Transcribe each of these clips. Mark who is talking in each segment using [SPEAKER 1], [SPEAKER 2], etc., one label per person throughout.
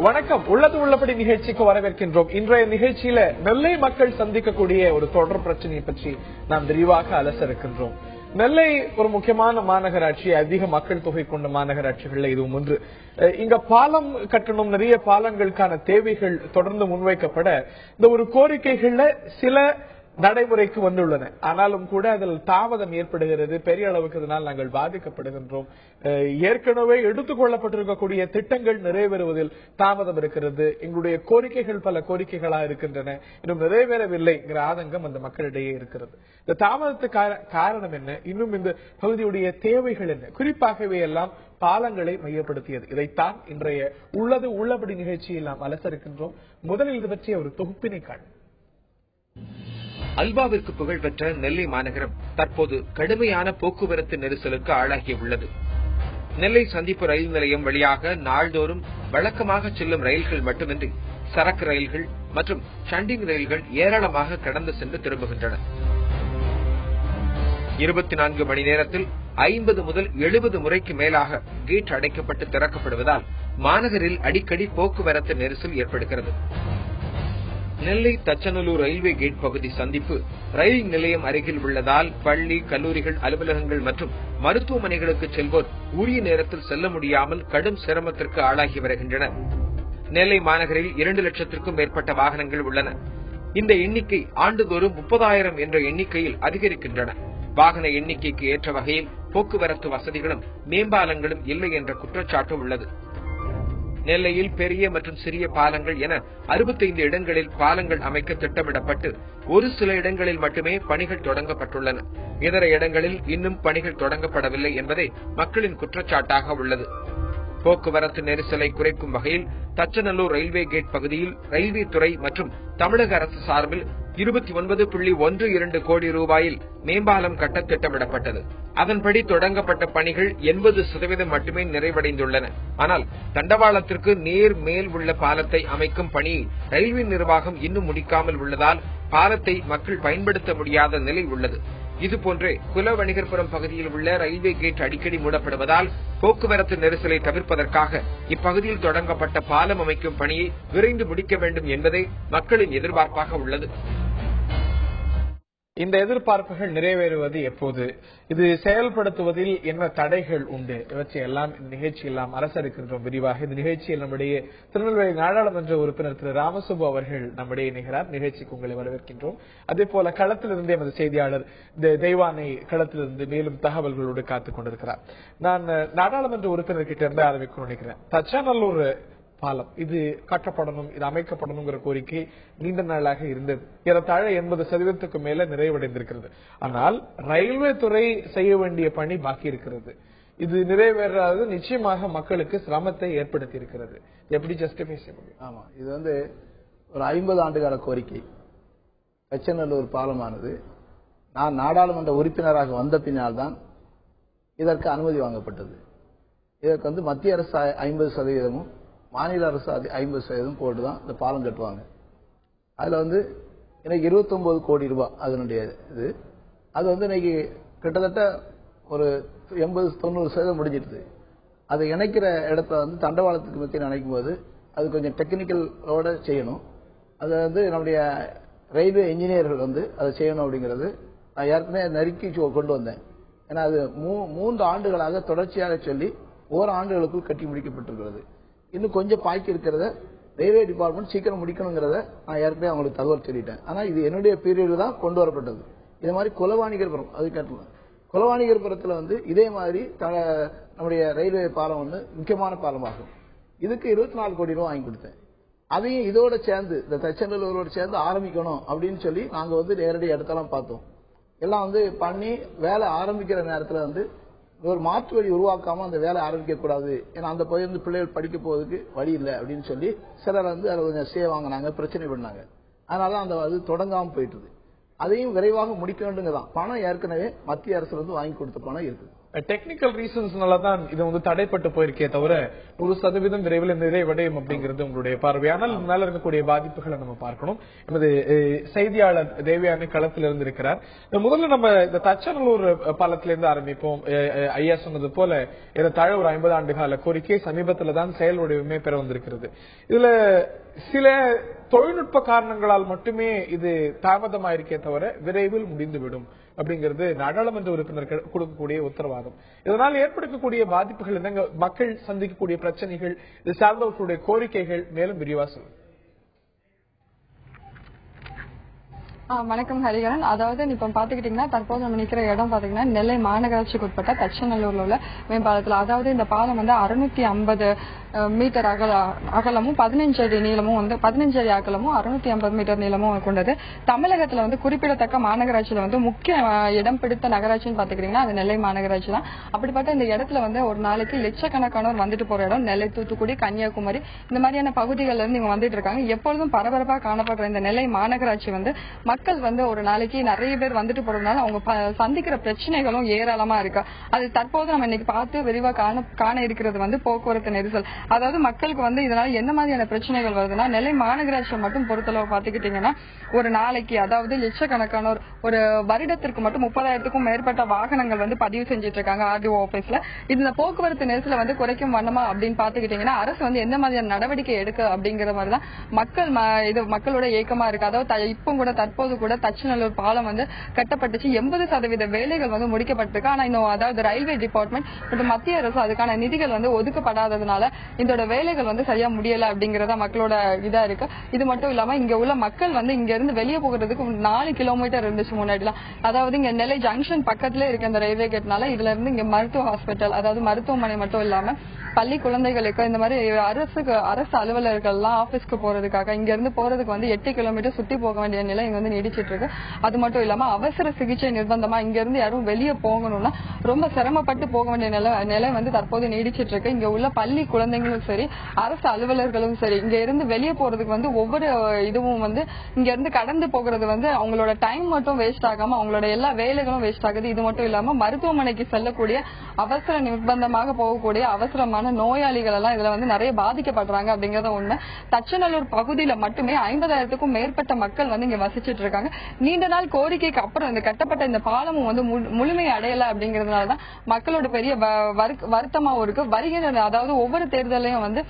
[SPEAKER 1] வணக்கம். உள்ளது உள்ளபடி நிகழ்ச்சிக்கு வரவேற்கின்றோம். இன்றைய நிகழ்ச்சியில நெல்லை மக்கள் சந்திக்கக்கூடிய ஒரு தொடர் பிரச்சனையை பற்றி நாம் விரிவாக அலச இருக்கின்றோம். நெல்லை ஒரு முக்கியமான மாநகராட்சி, அதிக மக்கள் தொகை கொண்ட மாநகராட்சிகள்ல இதுவும் ஒன்று. இங்க பாலம் கட்டணும், நிறைய பாலங்களுக்கான தேவைகள் தொடர்ந்து முன்வைக்கப்பட இந்த ஒரு கோரிக்கைகள்ல சில நடைமுறைக்கு வந்துள்ளன. ஆனாலும் கூட அதில் தாமதம் ஏற்படுகிறது. பெரிய அளவுக்கு இதனால் நாங்கள் பாதிக்கப்படுகின்றோம். ஏற்கனவே எடுத்துக் கொள்ளப்பட்டிருக்கக்கூடிய திட்டங்கள் நிறைவேறுவதில் தாமதம் இருக்கிறது. எங்களுடைய கோரிக்கைகள் பல கோரிக்கைகளா இருக்கின்றன, இன்னும் நிறைவேறவில்லைங்கிற ஆதங்கம் அந்த மக்களிடையே இருக்கிறது. இந்த தாமதத்துக்கு காரணம் என்ன? இன்னும் இந்த பகுதியுடைய தேவைகள் என்ன? குறிப்பாகவே எல்லாம் பாலங்களை மையப்படுத்தியது. இதைத்தான் இன்றைய உள்ளது உள்ளபடி நிகழ்ச்சியில் நாம் அலச இருக்கின்றோம். முதலில் இது பற்றிய ஒரு தொகுப்பினை காண.
[SPEAKER 2] அல்வாவிற்கு புகழ்பெற்ற நெல்லை மாநகரம் தற்போது கடுமையான போக்குவரத்து நெரிசலுக்கு ஆளாகியுள்ளது. நெல்லை சந்திப்பு ரயில் நிலையம் வழியாக நாள்தோறும் வழக்கமாக செல்லும் ரயில்கள் மட்டுமின்றி சரக்கு ரயில்கள் மற்றும் ஷண்டிங் ரயில்கள் ஏராளமாக கடந்து சென்று திரும்புகின்றன. 24 மணி நேரத்தில் 50 முதல் 70 முறைக்கு மேலாக கேட் அடைக்கப்பட்டு திறக்கப்படுவதால் மாநகரில் அடிக்கடி போக்குவரத்து நெரிசல் ஏற்படுகிறது. நெல்லை தச்சநல்லூர் ரயில்வே கேட் பகுதி சந்திப்பு ரயில் நிலையம் அருகில் உள்ளதால் பள்ளி, கல்லூரிகள், அலுவலகங்கள் மற்றும் மருத்துவமனைகளுக்கு செல்வோர் உரிய நேரத்தில் செல்ல முடியாமல் கடும் சிரமத்திற்கு ஆளாகி வருகின்றனர். நெல்லை மாநகரில் 2 லட்சத்திற்கும் மேற்பட்ட வாகனங்கள் உள்ளன. இந்த எண்ணிக்கை ஆண்டுதோறும் 30,000 என்ற எண்ணிக்கையில் அதிகரிக்கின்றன. வாகன எண்ணிக்கைக்கு ஏற்ற வகையில் போக்குவரத்து வசதிகளும் மேம்பாலங்களும் இல்லை என்ற குற்றச்சாட்டு உள்ளது. நெல்லையில் பெரிய மற்றும் சிறிய பாலங்கள் என 65 இடங்களில் பாலங்கள் அமைக்க திட்டமிடப்பட்டு ஒரு சில இடங்களில் மட்டுமே பணிகள் தொடங்கப்பட்டுள்ளன. இதர இடங்களில் இன்னும் பணிகள் தொடங்கப்படவில்லை என்பதே மக்களின் குற்றச்சாட்டாக உள்ளது. போக்குவரத்து நெரிசலை குறைக்கும் வகையில் தச்சநல்லூர் ரயில்வே கேட் பகுதியில் ரயில்வே துறை மற்றும் தமிழக அரசு சார்பில் 29.12 கோடி ரூபாயில் மேம்பாலம் கட்ட திட்டமிடப்பட்டது. அதன்படி தொடங்கப்பட்ட பணிகள் 80% மட்டுமே நிறைவடைந்துள்ளன. ஆனால் தண்டவாளத்திற்கு நேர் மேல் உள்ள பாலத்தை அமைக்கும் பணியை ரயில்வே நிர்வாகம் இன்னும் முடிக்காமல் உள்ளதால் பாலத்தை மக்கள் பயன்படுத்த முடியாத நிலை உள்ளது. இதுபோன்றே குலவணிகர்புரம் பகுதியில் உள்ள ரயில்வே கேட் அடிக்கடி மூடப்படுவதால் போக்குவரத்து நெரிசலை தவிர்ப்பதற்காக இப்பகுதியில் தொடங்கப்பட்ட பாலம் அமைக்கும் பணியை விரைந்து முடிக்க வேண்டும் என்பதே மக்களின் எதிர்பார்ப்பாக உள்ளது.
[SPEAKER 1] இந்த எதிர்பார்ப்புகள் நிறைவேறுவது எப்போது? இது செயல்படுத்துவதில் என்ன தடைகள் உண்டு? இவற்றை எல்லாம் இந்த நிகழ்ச்சியில் நாம் அரசருக்கின்றோம் விரிவாக. இந்த நிகழ்ச்சியில் நம்முடைய திருநெல்வேலி நாடாளுமன்ற உறுப்பினர் திரு ராமசுப்பு அவர்கள் நம்முடைய இணைகிறார். நிகழ்ச்சிக்கு உங்களை வரவேற்கின்றோம். அதே போல களத்திலிருந்து எமது செய்தியாளர் தெய்வானை களத்திலிருந்து மேலும் தகவல்களோடு காத்துக் கொண்டிருக்கிறார். நான் நாடாளுமன்ற உறுப்பினர் கிட்ட இருந்து ஆரம்பிக்க நினைக்கிறேன். தச்சநல்லூர் பாலம் இது கட்டப்படணும், இது அமைக்கப்படணுங்கிற கோரிக்கை நீண்ட நாளாக இருந்தது. ஏறத்தாழ 80% மேல நிறைவடைந்திருக்கிறது. ஆனால் ரயில்வே துறை செய்ய வேண்டிய பணி பாக்கி இருக்கிறது. இது நிறைவேறாது நிச்சயமாக மக்களுக்கு சிரமத்தை ஏற்படுத்தி இருக்கிறது. எப்படி ஜஸ்டிஃபை செய்ய முடியும்?
[SPEAKER 3] ஆமா, இது ஒரு 50 ஆண்டுகால கோரிக்கை. தச்சநல்லூர் பாலமானது நான் நாடாளுமன்ற உறுப்பினராக வந்த பின்னால் தான் இதற்கு அனுமதி வாங்கப்பட்டது. இதற்கு மத்திய அரசு 50%, மாநில அரசு 50% போட்டுதான் இந்த பாலம் கட்டுவாங்க. அதுல எனக்கு 29 கோடி ரூபாய் அதனுடைய இது. அது இன்னைக்கு கிட்டத்தட்ட ஒரு 80-90% முடிஞ்சிருது. அதை இணைக்கிற இடத்துல தண்டவாளத்துக்கு மத்திய இணைக்கும் போது அது கொஞ்சம் டெக்னிக்கலோட செய்யணும். அது நம்முடைய ரயில்வே இன்ஜினியர்கள் அதை செய்யணும் அப்படிங்கிறது நான் ஏற்கனவே நெருக்கி கொண்டு வந்தேன். ஏன்னா அது 3 ஆண்டுகளாக தொடர்ச்சியாக சொல்லி ஓராண்டுகளுக்குள் கட்டி முடிக்கப்பட்டிருக்கிறது. இன்னும் கொஞ்சம் பாக்கி இருக்கிறத ரயில்வே டிபார்ட்மெண்ட் சீக்கிரம் முடிக்கணுங்கிறத நான் ஏற்கனவே அவங்களுக்கு தகவல் சொல்லிட்டேன். ஆனா இது என்னுடைய பீரியடு தான் கொண்டு வரப்பட்டது. இது மாதிரி குலவாணிகர்புரம் அது கேட்டலாம். குலவாணிகர்புரத்துல இதே மாதிரி நம்முடைய ரயில்வே பாலம் முக்கியமான பாலமாகும். இதுக்கு 24 கோடி ரூபாய் வாங்கி கொடுத்தேன். அதையும் இதோட சேர்ந்து இந்த தச்சநல்லூரோட சேர்ந்து ஆரம்பிக்கணும் அப்படின்னு சொல்லி நாங்க நேரடி இடத்தெல்லாம் பார்த்தோம். எல்லாம் பண்ணி வேலை ஆரம்பிக்கிற நேரத்துல ஒரு மாற்று வழி உருவாக்காம அந்த வேலை ஆரம்பிக்க கூடாது. ஏன்னா அந்த பகுதி பிள்ளைகள் படிக்க போவதுக்கு வழி இல்லை அப்படின்னு சொல்லி சிலர் அதை கொஞ்சம் வாங்கினாங்க, பிரச்சனை பண்ணாங்க. அதனால அது தொடங்காம போயிட்டு அதையும் விரைவாக முடிக்க வேண்டுங்கதான். பணம் ஏற்கனவே மத்திய அரசு வாங்கி கொடுத்த பணம் இருக்கு.
[SPEAKER 1] டெக்னிக்கல் ரீசன்ஸ்னால தான் இது வந்து தடைப்பட்டு போயிருக்கே தவிர 100% விரைவில் நிறைவடையும் அப்படிங்கிறது உங்களுடைய பார்வை. ஆனால் மேல இருக்கக்கூடிய பாதிப்புகளை நம்ம பார்க்கணும். நமது செய்தியாளர் தேவயானி களத்தில் இருந்து இருக்கிறார். முதல்ல நம்ம இந்த தச்சநல்லூர் பாலத்திலிருந்து ஆரம்பிப்போம். ஐயா சொன்னது போல ஏறத்தாழ ஒரு 50 ஆண்டு கால கோரிக்கை சமீபத்துல தான் செயல் வடிவமே பெற வந்திருக்கிறது. இதுல சில தொழில்நுட்ப காரணங்களால் மட்டுமே இது தாமதமாயிருக்கே தவிர விரைவில் முடிந்துவிடும் அப்படிங்கிறது நாடாளுமன்ற உறுப்பினர்கள் கொடுக்கக்கூடிய உத்தரவாதம். இதனால் ஏற்படுத்தக்கூடிய பாதிப்புகள் என்னங்க, மக்கள் சந்திக்கக்கூடிய பிரச்சனைகள், இது சார்ந்தவர்களுடைய கோரிக்கைகள் மேலும் விரிவா சொல்லுங்க.
[SPEAKER 4] வணக்கம் ஹரிகரன். அதாவது இப்ப பாத்துக்கிட்டீங்கன்னா தற்போது நம்ம நிக்கிற இடம் பாத்தீங்கன்னா நெல்லை மாநகராட்சிக்கு உட்பட்ட தச்சநல்லூர்ல உள்ள மேம்பாலத்துல. அதாவது இந்த பாலம் வந்து 650 மீட்டர் அகலமும் 15 அடி நீளமும் வந்து 15 அடி அகலமும் 650 மீட்டர் நீளமும் கொண்டது. தமிழகத்துல வந்து குறிப்பிடத்தக்க மாநகராட்சியில வந்து முக்கிய இடம் பிடித்த நகராட்சின்னு பாத்துக்கிட்டீங்கன்னா அது நெல்லை மாநகராட்சி தான். அப்படிப்பட்ட இந்த இடத்துல வந்து ஒரு நாளைக்கு லட்சக்கணக்கானோர் வந்துட்டு போற இடம் நெல்லை, தூத்துக்குடி, கன்னியாகுமரி இந்த மாதிரியான பகுதிகள்ல இருந்து இவங்க வந்துட்டு இருக்காங்க. எப்பொழுதும் பரபரப்பா காணப்படுற இந்த நெல்லை மாநகராட்சி வந்து மக்கள் வந்து ஒரு நாளைக்கு நிறைய பேர் வந்துட்டு போறதுனால அவங்க சந்திக்கிற பிரச்சனைகளும் ஏராளமா இருக்கு. அது தற்போது நம்ம இன்னைக்கு பார்த்து விரிவா காண இருக்கிறது வந்து போக்குவரத்து நெரிசல். அதாவது மக்களுக்கு வந்து இதனால என்ன மாதிரியான பிரச்சனைகள் வருதுன்னா, நெல்லை மாநகராட்சியை மட்டும் பொறுத்தளவு பாத்துக்கிட்டீங்கன்னா ஒரு நாளைக்கு அதாவது லட்சக்கணக்கானோர் ஒரு வருடத்திற்கு மட்டும் 30,000க்கும் மேற்பட்ட வாகனங்கள் வந்து பதிவு செஞ்சுட்டு இருக்காங்க ஆர்டிஓ ஆபீஸ்ல. இந்த போக்குவரத்து நெரிசலை வந்து குறைக்கும் வண்ணமா அப்படின்னு பாத்துக்கிட்டீங்கன்னா அரசு வந்து எந்த மாதிரியான நடவடிக்கை எடுக்க அப்படிங்கிற மாதிரிதான் மக்களோட ஏக்கமா இருக்கு. அதாவது இப்ப கூட தற்போது கூட தச்சநல்லூர் பாலம் வந்து கட்டப்பட்டுச்சு. 80% வேலைகள் வந்து முடிக்கப்பட்டிருக்கு. ஆனா இன்னும் அதாவது ரயில்வே டிபார்ட்மெண்ட் மற்றும் மத்திய அரசு அதுக்கான நிதிகள் வந்து ஒதுக்கப்படாததுனால இதோட வேலைகள் வந்து சரியா முடியல அப்படிங்கறத மக்களோட இதா இருக்கு. இது மட்டும் இல்லாம இங்க உள்ள மக்கள் வந்து இங்க இருந்து வெளியே போகிறதுக்கு 4 கிலோமீட்டர் இருந்துச்சு முன்னாடிலாம். அதாவது இங்க நெல்லை ஜங்ஷன் பக்கத்துல இருக்க அந்த ரயில்வே கேட்னால இதுல இருந்து இங்க மருத்துவ ஹாஸ்பிட்டல் அதாவது மருத்துவமனை மட்டும் இல்லாம பள்ளி குழந்தைகளுக்கு இந்த மாதிரி அரசு அலுவலர்கள் எல்லாம் ஆபீஸ்க்கு போறதுக்காக இங்க இருந்து போறதுக்கு வந்து 8 கிலோமீட்டர் சுத்தி போக வேண்டிய நிலை இங்க வந்து நீடிச்சிட்டு இருக்கு. அது மட்டும் இல்லாம அவசர சிகிச்சை நிர்பந்தமா இங்க இருந்து யாரும் வெளியே போகணும்னா ரொம்ப சிரமப்பட்டு போக வேண்டிய நிலை வந்து தற்போது நீடிச்சிட்டு இருக்கு. இங்க உள்ள பள்ளி குழந்தைங்களும் சரி அரசு அலுவலர்களும் சரி இங்க இருந்து வெளியே போறதுக்கு வந்து ஒவ்வொரு இதுவும் வந்து இங்க இருந்து கடந்து போகிறது வந்து அவங்களோட டைம் மட்டும் வேஸ்ட் ஆகாம அவங்களோட எல்லா வேலைகளும் வேஸ்ட் ஆகுது. இது மட்டும் இல்லாம மருத்துவமனைக்கு செல்லக்கூடிய அவசர நிர்பந்தமாக போகக்கூடிய அவசரமான நோயாளிகள் எல்லாம் இதுல வந்து நிறைய பாதிக்கப்படுறாங்க அப்படிங்கறத உண்மை. தச்சநல்லூர் பகுதியில மட்டுமே 50,000க்கும் மேற்பட்ட மக்கள் வந்து இங்க வசிச்சிட்டு இருக்காங்க. நீண்ட நாள் கோரிக்கைக்கு அப்புறம் இந்த கட்டப்பட்ட இந்த பாலமும் வந்து முழுமை அடையல அப்படிங்கறதுனாலதான் மக்களோட பெரிய வருத்தமாவும் இருக்கு. வருகிற அதாவது ஒவ்வொரு தேர்தலையும் வந்து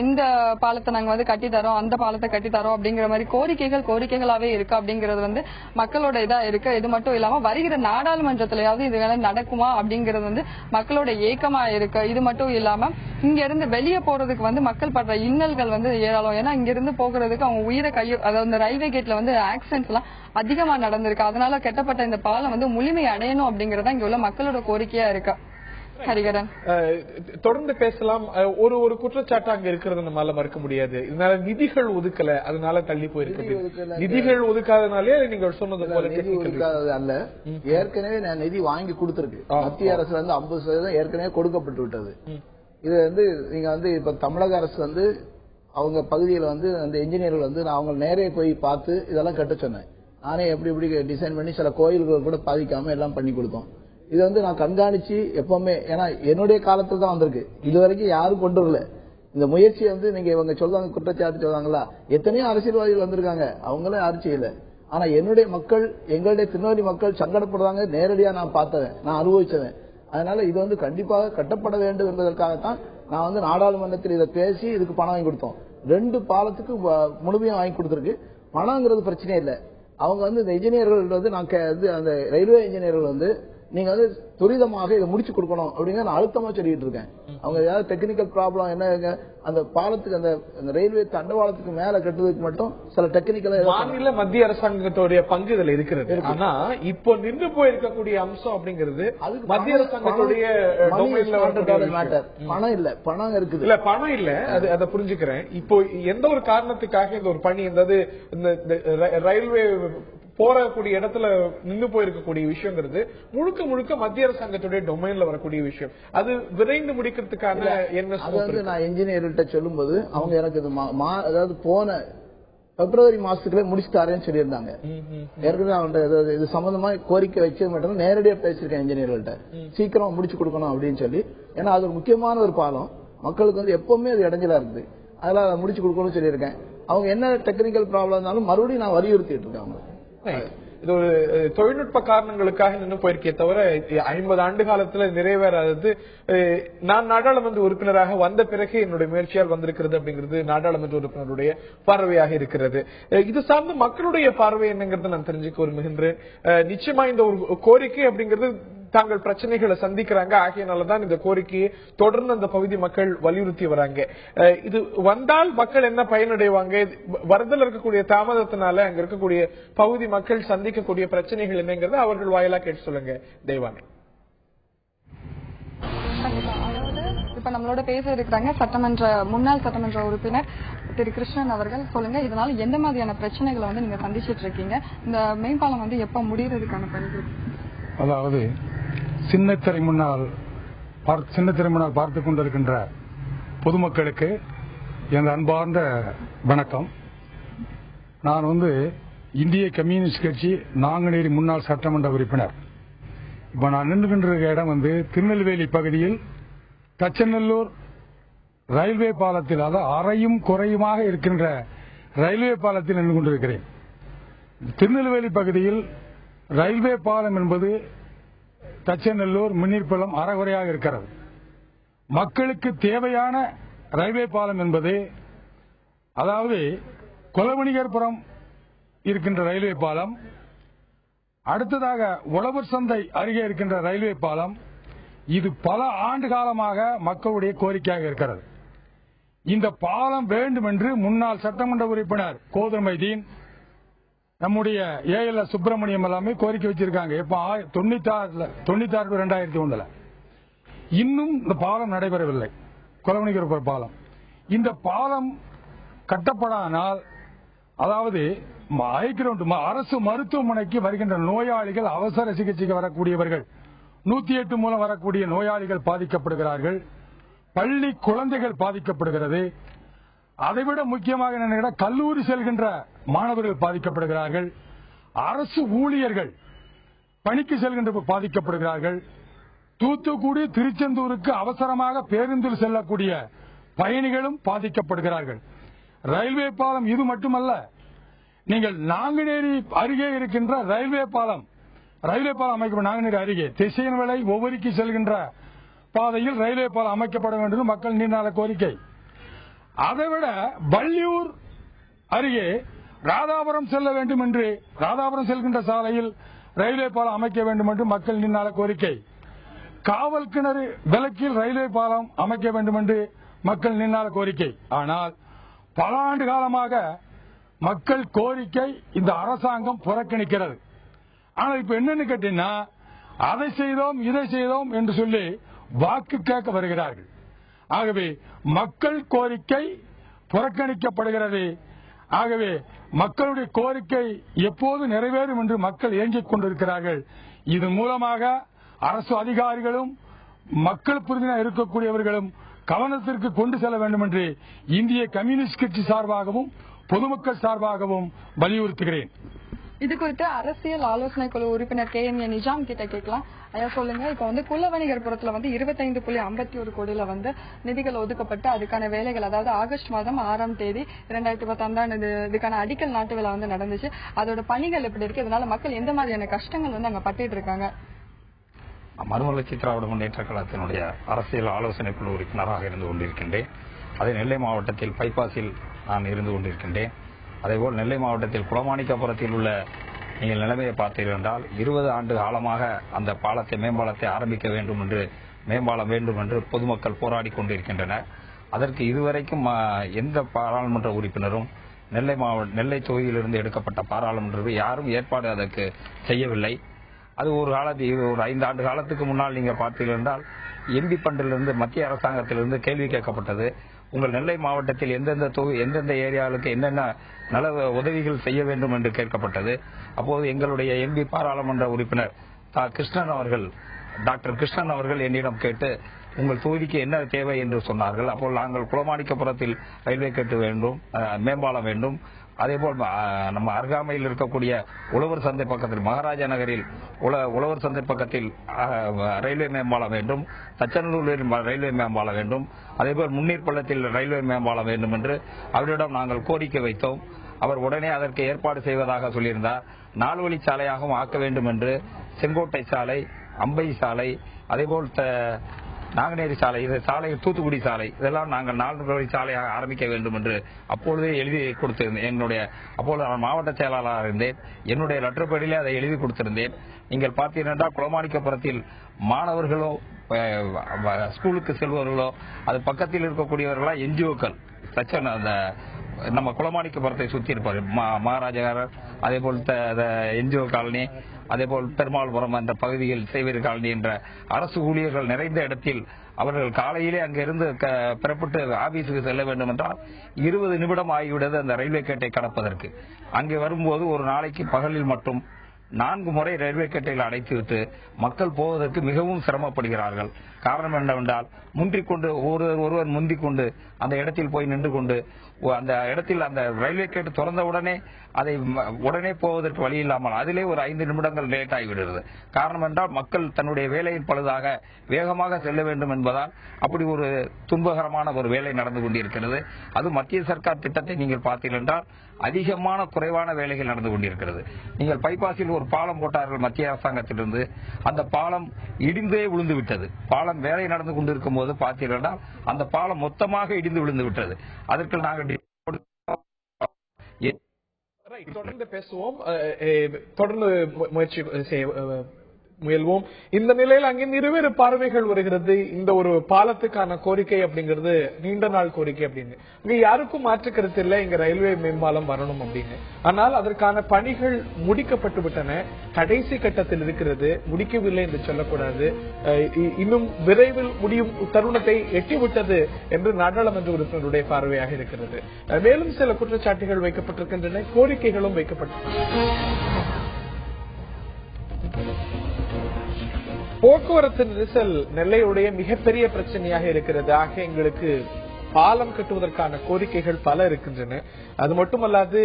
[SPEAKER 4] இந்த பாலத்தை நாங்க வந்து கட்டித்தரோம், அந்த பாலத்தை கட்டித்தரோம் அப்படிங்கிற மாதிரி கோரிக்கைகளாவே இருக்கு அப்படிங்கறது வந்து மக்களோட இதா இருக்கு. இது மட்டும் இல்லாம வருகிற நாடாளுமன்றத்திலயாவது இது நடக்குமா அப்படிங்கறது வந்து மக்களோட ஏக்கமா இருக்கு. இது மட்டும் இல்லாம இங்க இருந்து வெளியே போறதுக்கு வந்து மக்கள் படுற இன்னல்கள் வந்து ஏராளம். ஏன்னா இங்க இருந்து போகிறதுக்கு அவங்க உயிரை அதாவது இந்த ரயில்வே கேட்ல வந்து ஆக்சிடென்ட்ஸ் எல்லாம் அதிகமா நடந்திருக்கு. அதனால கட்டப்பட்ட இந்த பாலம் வந்து முழுமை அடையணும் அப்படிங்கறத இங்க உள்ள மக்களோட கோரிக்கையா இருக்கு. ஹரிகரன்
[SPEAKER 1] தொடர்ந்து பேசலாம். ஒரு குற்றச்சாட்டு அங்க இருக்கிறது நம்மளால மறுக்க முடியாது. இதனால நிதிகள் ஒதுக்கல, அதனால தள்ளி போயிருக்கு. நிதிகள் ஒதுக்காதனாலே நீங்க சொன்னது போல
[SPEAKER 3] அல்ல, ஏற்கனவே நான் நிதி வாங்கி கொடுத்திருக்கு. மத்திய அரசு வந்து 50% ஏற்கனவே கொடுக்கப்பட்டு விட்டது. இது வந்து நீங்க வந்து இப்ப தமிழக அரசு வந்து அவங்க பகுதியில் வந்து அந்த இன்ஜினியர்கள் வந்து நான் அவங்க நேரே போய் பார்த்து இதெல்லாம் கட்ட சொன்னேன். நானே எப்படி டிசைன் பண்ணி சில கோயில்கள் கூட பாதிக்காம எல்லாம் பண்ணி கொடுத்தோம். இது வந்து நான் கண்காணிச்சு எப்பவுமே, ஏன்னா என்னுடைய காலத்துல தான் வந்திருக்கு, இது வரைக்கும் யாரும் கொண்டு வரல இந்த முயற்சி. வந்து நீங்க இவங்க சொல்றாங்க குற்றச்சாட்டு சொல்றாங்களா, எத்தனையோ அரசியல்வாதிகள் வந்திருக்காங்க, அவங்களும் யாரும் செய்யல. ஆனா என்னுடைய மக்கள், எங்களுடைய திருநெல்வேலி மக்கள் சங்கடப்படுறாங்க, நேரடியா நான் பார்த்தவன், நான் அனுபவிச்சவன். அதனால இது வந்து கண்டிப்பாக கட்டப்பட வேண்டும் என்பதற்காகத்தான் நான் வந்து நாடாளுமன்றத்தில் இதை பேசி இதுக்கு பணம் வாங்கி கொடுத்தோம். 2 பாலத்துக்கு முழுமையா வாங்கி கொடுத்திருக்கு. பணங்கிறது பிரச்சனை இல்லை. அவங்க வந்து இந்த இன்ஜினியர்கள் வந்து நான் அந்த ரயில்வே இன்ஜினியர்கள் வந்து நீங்க வந்து துரிதமாக இதை முடிச்சு கொடுக்கணும் அப்படிங்கிற நான் அழுத்தமா சொல்லிட்டு இருக்கேன். அவங்க ஏதாவது டெக்னிக்கல் ப்ராப்ளம் என்ன, அந்த பாலத்துக்கு அந்த ரயில்வே தண்டவாளத்துக்கு மேல கட்டுறதுக்கு மட்டும் சில டெக்னிக்கல்
[SPEAKER 1] மாநில மத்திய அரசாங்கத்தோடைய பங்கு இதுல இருக்கிறது. ஆனா இப்போ நின்று போயிருக்கக்கூடிய அம்சம் அப்படிங்கிறது மத்திய அரசாங்கத்துடைய
[SPEAKER 3] மேட்டர். பணம் இல்ல, பணம் இருக்குது
[SPEAKER 1] இல்ல, பணம் இல்ல, அதை புரிஞ்சுக்கிறேன். இப்போ எந்த ஒரு காரணத்துக்காக இந்த ஒரு பணி இந்த ரயில்வே போறக்கூடிய இடத்துல நின்று போயிருக்கக்கூடிய விஷயங்கிறது முழுக்க முழுக்க மத்திய அரசாங்கத்துடைய டொமைன்ல வரக்கூடிய விஷயம். அது விரைந்து முடிக்கிறதுக்கான என்ன
[SPEAKER 3] நான் இன்ஜினியர்கிட்ட சொல்லும் போது அவங்க எனக்கு அதாவது போன பிப்ரவரி மாசத்துக்குள்ள முடிச்சு தரேன்னு சொல்லியிருந்தாங்க. ஏற்கனவே அவங்க இது சம்பந்தமா கோரிக்கை வச்சு மட்டும் நேரடியா பேசியிருக்கேன் இன்ஜினியர்கள்ட்ட, சீக்கிரம் முடிச்சு கொடுக்கணும் அப்படின்னு சொல்லி. ஏன்னா அது ஒரு முக்கியமான ஒரு பாலம், மக்களுக்கு வந்து எப்பவுமே அது இடைஞ்சலா இருக்குது, அதெல்லாம் அதை முடிச்சு கொடுக்கணும்னு சொல்லியிருக்கேன். அவங்க என்ன டெக்னிக்கல் ப்ராப்ளம் இருந்தாலும் மறுபடியும் நான் வலியுறுத்திட்டு இருக்கேன்.
[SPEAKER 1] இது ஒரு தொழில்நுட்ப காரணங்களுக்காக நின்று போயிருக்கே தவிர 50 ஆண்டு காலத்துல நிறைவேறாதது நான் நாடாளுமன்ற உறுப்பினராக வந்த பிறகு என்னுடைய முயற்சியால் வந்திருக்கிறது அப்படிங்கிறது நாடாளுமன்ற உறுப்பினருடைய பார்வையாக இருக்கிறது. இது சார்ந்து மக்களுடைய பார்வை என்னங்கிறது நான் தெரிஞ்சுக்க விரும்புகின்றேன். நிச்சயமா இந்த ஒரு கோரிக்கை அப்படிங்கிறது தாங்கள் பிரச்சனைகளை சந்திக்கிறாங்க, ஆகையினாலதான் இந்த கோரிக்கையை தொடர்ந்து அந்த பகுதி மக்கள் வலியுறுத்தி வராங்க. இது வந்தால் மக்கள் என்ன பயனடைவாங்க, வரதில் இருக்கக்கூடிய தாமதத்தினால அங்க இருக்கக்கூடிய பகுதி மக்கள் சந்திக்கக்கூடிய பிரச்சனைகள் என்னங்கிறது அவர்கள் வாயிலா கேட்டு சொல்லுங்க தெய்வானே.
[SPEAKER 4] இப்ப நம்மளோட பேச இருக்கிறாங்க முன்னாள் சட்டமன்ற உறுப்பினர் திரு கிருஷ்ணன் அவர்கள். சொல்லுங்க, இதனால எந்த மாதிரியான பிரச்சனைகளை வந்து நீங்க சந்திச்சிட்டு இருக்கீங்க, இந்த மேம்பாலம் வந்து எப்ப முடியறதுக்கான பணிகள்?
[SPEAKER 5] அதாவது சின்னத்திரை முன்னால் பார்த்து கொண்டிருக்கின்ற பொதுமக்களுக்கு என் அன்பார்ந்த வணக்கம். நான் வந்து இந்திய கம்யூனிஸ்ட் கட்சி நாங்குநேரி முன்னாள் சட்டமன்ற உறுப்பினர். இப்ப நான் நின்றுகின்ற இடம் வந்து திருநெல்வேலி பகுதியில் தச்சநல்லூர் ரயில்வே பாலத்தில், அதாவது அரையும் குறையுமாக இருக்கின்ற ரயில்வே பாலத்தில் நின்று கொண்டிருக்கிறேன். திருநெல்வேலி பகுதியில் ரயில்வே பாலம் என்பது தச்சநல்லூர் மின்னிற்பலம் அறகுறையாக இருக்கிறது. மக்களுக்கு தேவையான ரயில்வே பாலம் என்பது, அதாவது கொலவணிகர்புரம் இருக்கின்ற ரயில்வே பாலம், அடுத்ததாக உழவர் சந்தை அருகே இருக்கின்ற ரயில்வே பாலம். இது பல ஆண்டு காலமாக மக்களுடைய கோரிக்கையாக இருக்கிறது. இந்த பாலம் வேண்டும் என்று முன்னாள் சட்டமன்ற உறுப்பினர் கோதமைதீன், நம்முடைய ALS சுப்பிரமணியம் எல்லாமே கோரிக்கை வச்சிருக்காங்க. எப்ப 96-2001 இன்னும் இந்த பாலம் நடைபெறவில்லை, கொலவணிகர்புரம் பாலம். இந்த பாலம் கட்டப்படானால், அதாவது அரசு மருத்துவமனைக்கு வருகின்ற நோயாளிகள், அவசர சிகிச்சைக்கு வரக்கூடியவர்கள், 108 மூலம் வரக்கூடிய நோயாளிகள் பாதிக்கப்படுகிறார்கள், பள்ளி குழந்தைகள் பாதிக்கப்படுகிறது. அதைவிட முக்கியமாக என்ன, கல்லூரி செல்கின்ற மாணவர்கள் பாதிக்கப்படுகிறார்கள், அரசு ஊழியர்கள் பணிக்கு செல்கின்ற பாதிக்கப்படுகிறார்கள், தூத்துக்குடி திருச்செந்தூருக்கு அவசரமாக பேருந்தில் செல்லக்கூடிய பயணிகளும் பாதிக்கப்படுகிறார்கள். ரயில்வே பாலம் இது மட்டுமல்ல, நீங்கள் நாங்குநேரி அருகே இருக்கின்ற ரயில்வே பாலம் அமைக்கப்படும். நாங்குநேரி அருகே திசையன்விளை ஒவ்வொருக்கு செல்கின்ற பாதையில் ரயில்வே பாலம் அமைக்கப்பட வேண்டும் மக்கள் நீண்ட கோரிக்கை. அதைவிட வள்ளியூர் அருகே ராதாபுரம் செல்ல வேண்டும் என்று, ராதாபுரம் செல்கின்ற சாலையில் ரயில்வே பாலம் அமைக்க வேண்டும் என்று மக்கள் நீண்ட கோரிக்கை. காவல் கிணறு விலக்கில் ரயில்வே பாலம் அமைக்க வேண்டும் என்று மக்கள் நீண்ட கோரிக்கை. ஆனால் பல ஆண்டு காலமாக மக்கள் கோரிக்கை இந்த அரசாங்கம் புறக்கணிக்கிறது. ஆனால் இப்ப என்னன்னு கேட்டீங்கன்னா, அதை செய்தோம் இதை செய்தோம் என்று சொல்லி வாக்கு கேட்க வருகிறார்கள். ஆகவே மக்கள் கோரிக்கை புறக்கணிக்கப்படுகிறது. ஆகவே மக்களுடைய கோரிக்கை எப்போது நிறைவேறும் என்று மக்கள் ஏங்கிக் கொண்டிருக்கிறார்கள். இதன் மூலமாக அரசு அதிகாரிகளும் மக்கள் பிரதிநிதியாக இருக்கக்கூடியவர்களும் கவனத்திற்கு கொண்டு செல்ல வேண்டும் என்று இந்திய கம்யூனிஸ்ட் கட்சி சார்பாகவும் பொதுமக்கள் சார்பாகவும் வலியுறுத்துகிறேன்.
[SPEAKER 4] இது குறித்து அரசியல் ஆலோசனை குழு உறுப்பினர் KMA நிஜாம் கிட்ட கேட்கலாம். ஐயா சொல்லுங்க, இப்ப வந்து குலவணிகர்புரத்துல வந்து 25.51 கோடியில வந்து நிதிகள் ஒதுக்கப்பட்டு அதுக்கான வேலைகள், அதாவது ஆகஸ்ட் மாதம் 6ஆம் தேதி 2015 இதுக்கான அடிக்கல் நாட்டு விழா வந்து நடந்துச்சு. அதோட பணிகள் எப்படி இருக்கு, இதனால மக்கள் எந்த மாதிரியான கஷ்டங்கள் வந்து அங்க பட்டிட்டு இருக்காங்க?
[SPEAKER 6] மறுமலர்ச்சி திராவிட முன்னேற்ற கழகத்தினுடைய அரசியல் ஆலோசனை குழு உறுப்பினராக இருந்து கொண்டிருக்கின்றேன். அதே நெல்லை மாவட்டத்தில் பைபாஸில் நான் இருந்து கொண்டிருக்கின்றேன். அதேபோல் நெல்லை மாவட்டத்தில் குளமாணிக்கபுரத்தில் உள்ள நீங்கள் நிலைமையை பார்த்தீர்கள் என்றால் 20 ஆண்டு காலமாக அந்த மேம்பாலத்தை ஆரம்பிக்க வேண்டும் என்று, மேம்பாலம் வேண்டும் என்று பொதுமக்கள் போராடி கொண்டிருக்கின்றனர். அதற்கு இதுவரைக்கும் எந்த பாராளுமன்ற உறுப்பினரும் நெல்லை தொகுதியிலிருந்து எடுக்கப்பட்ட பாராளுமன்ற யாரும் ஏற்பாடு அதற்கு செய்யவில்லை. அது ஒரு 5 ஆண்டு காலத்துக்கு முன்னால் நீங்க பார்த்தீர்கள் என்றால் MP பண்டிலிருந்து மத்திய அரசாங்கத்திலிருந்து கேள்வி கேட்கப்பட்டது. உங்கள் நெல்லை மாவட்டத்தில் எந்தெந்த ஏரியாவுக்கு என்னென்ன நல உதவிகள் செய்ய வேண்டும் என்று கேட்கப்பட்டது. அப்போது எங்களுடைய MP பாராளுமன்ற உறுப்பினர் டாக்டர் கிருஷ்ணன் அவர்கள் என்னிடம் கேட்டு உங்கள் தொகுதிக்கு என்ன தேவை என்று சொன்னார்கள். அப்போது நாங்கள் குளமாணிக்கபுரத்தில் ரயில்வே கேட்டு வேண்டும், மேம்பாலம் வேண்டும், அதேபோல் நம்ம அருகாமையில் இருக்கக்கூடிய உழவர் சந்தை பக்கத்தில் மகாராஜா நகரில் உழவர் சந்தை பக்கத்தில் ரயில்வே மேம்பாலம் வேண்டும், தச்சநல்லூரில் ரயில்வே மேம்பாலம் வேண்டும், அதேபோல் முன்னீர் பள்ளத்தில் ரயில்வே மேம்பாலம் வேண்டும் என்று அவரிடம் நாங்கள் கோரிக்கை வைத்தோம். அவர் உடனே அதற்கு ஏற்பாடு செய்வதாக சொல்லியிருந்தார். 4 வழி சாலையாகவும் ஆக்க வேண்டும் என்று செங்கோட்டை சாலை, அம்பை சாலை, அதேபோல் நாங்குநேரி சாலை, இது சாலை, தூத்துக்குடி சாலை, இதெல்லாம் நாங்கள் 4 வழி சாலையாக ஆரம்பிக்க வேண்டும் என்று அப்பொழுதே எழுதி கொடுத்திருந்தேன். அப்போது நான் மாவட்ட செயலாளராக இருந்தேன். என்னுடைய லெட்டர் பேடிலே அதை எழுதி கொடுத்திருந்தேன். நீங்கள் பார்த்தீங்கன்னா குளமாணிக்கபுரத்தில் மாணவர்களோ ஸ்கூலுக்கு செல்பவர்களோ அது பக்கத்தில் இருக்கக்கூடியவர்களா என்ஜிஓக்கள் அந்த நம்ம குளமாணிக்கபுரத்தை சுற்றி இருப்பார்கள். மகாராஜார், அதே போல் என்ஜிஓ காலனி, அதே போல் பெருமாள்புரம் என்ற பகுதியில் செய்வீர் காலனி என்ற அரசு ஊழியர்கள் நிறைந்த இடத்தில் அவர்கள் காலையிலே அங்கிருந்து புறப்பட்டு ஆபீஸுக்கு செல்ல வேண்டும் என்றால் 20 நிமிடம் ஆகிவிடுது அந்த ரயில்வே கேட்டை கடப்பதற்கு. அங்கே வரும்போது ஒரு நாளைக்கு பகலில் மட்டும் 4 முறை ரயில்வே கேட்டையில் அடைத்துவிட்டு மக்கள் போவதற்கு மிகவும் சிரமப்படுகிறார்கள். காரணம் என்னவென்றால் முந்திக்கொண்டு ஒருவர் முந்திக் கொண்டு அந்த இடத்தில் போய் நின்று கொண்டு அந்த இடத்தில் அந்த ரயில்வே கேட்டு திறந்த உடனே அதை உடனே போவதற்கு வழி இல்லாமல் அதிலே ஒரு 5 நிமிடங்கள் லேட் ஆகிவிடுகிறது. காரணம் என்றால் மக்கள் தன்னுடைய வேலையின் பழுதாக வேகமாக செல்ல வேண்டும் என்பதால் அப்படி ஒரு துன்பகரமான ஒரு வேலை நடந்து கொண்டிருக்கிறது. அது மத்திய சர்க்கார் திட்டத்தை நீங்கள் பார்த்தீர்கள் என்றால் அதிகமான குறைவான வேலைகள் நடந்து கொண்டிருக்கிறது. நீங்கள் பைபாஸில் ஒரு பாலம் போட்டார்கள் மத்திய அரசாங்கத்திலிருந்து, அந்த பாலம் இடிந்தே விழுந்து விட்டது. பாலம் வேலை நடந்து கொண்டிருக்கும் போது பார்த்தீர்கள் அந்த பாலம் மொத்தமாக இடிந்து விழுந்து விட்டது. அதற்கு நாங்கள்
[SPEAKER 1] தொடர்ந்து பேசுவோம், தொடர்ந்து முயல்வோம். இந்த நிலையில் அங்கே இருவேறு பார்வைகள் வருகிறது. இந்த ஒரு பாலத்துக்கான கோரிக்கை அப்படிங்கிறது நீண்ட நாள் கோரிக்கை அப்படின்னு இங்க யாருக்கும் மாற்று கருத்து இல்லை, இங்க ரயில்வே மேம்பாலம் வரணும் அப்படின்னு. ஆனால் அதற்கான பணிகள் முடிக்கப்பட்டு விட்டன, கடைசி கட்டத்தில் இருக்கிறது, முடிக்கவில்லை என்று சொல்லக்கூடாது. இன்னும் விரைவில் முடியும் தருணத்தை எட்டிவிட்டது என்று நாடாளுமன்ற உறுப்பினருடைய பார்வையாக இருக்கிறது. மேலும் சில குற்றச்சாட்டுகள் வைக்கப்பட்டிருக்கின்றன, கோரிக்கைகளும் வைக்கப்பட்டிருக்கின்றன. போக்குவரத்து நெரிசல் நெல்லையுடைய மிகப்பெரிய பிரச்சனையாக இருக்கிறது. ஆக எங்களுக்கு பாலம் கட்டுவதற்கான கோரிக்கைகள் பல இருக்கின்றன. அது மட்டுமல்லாது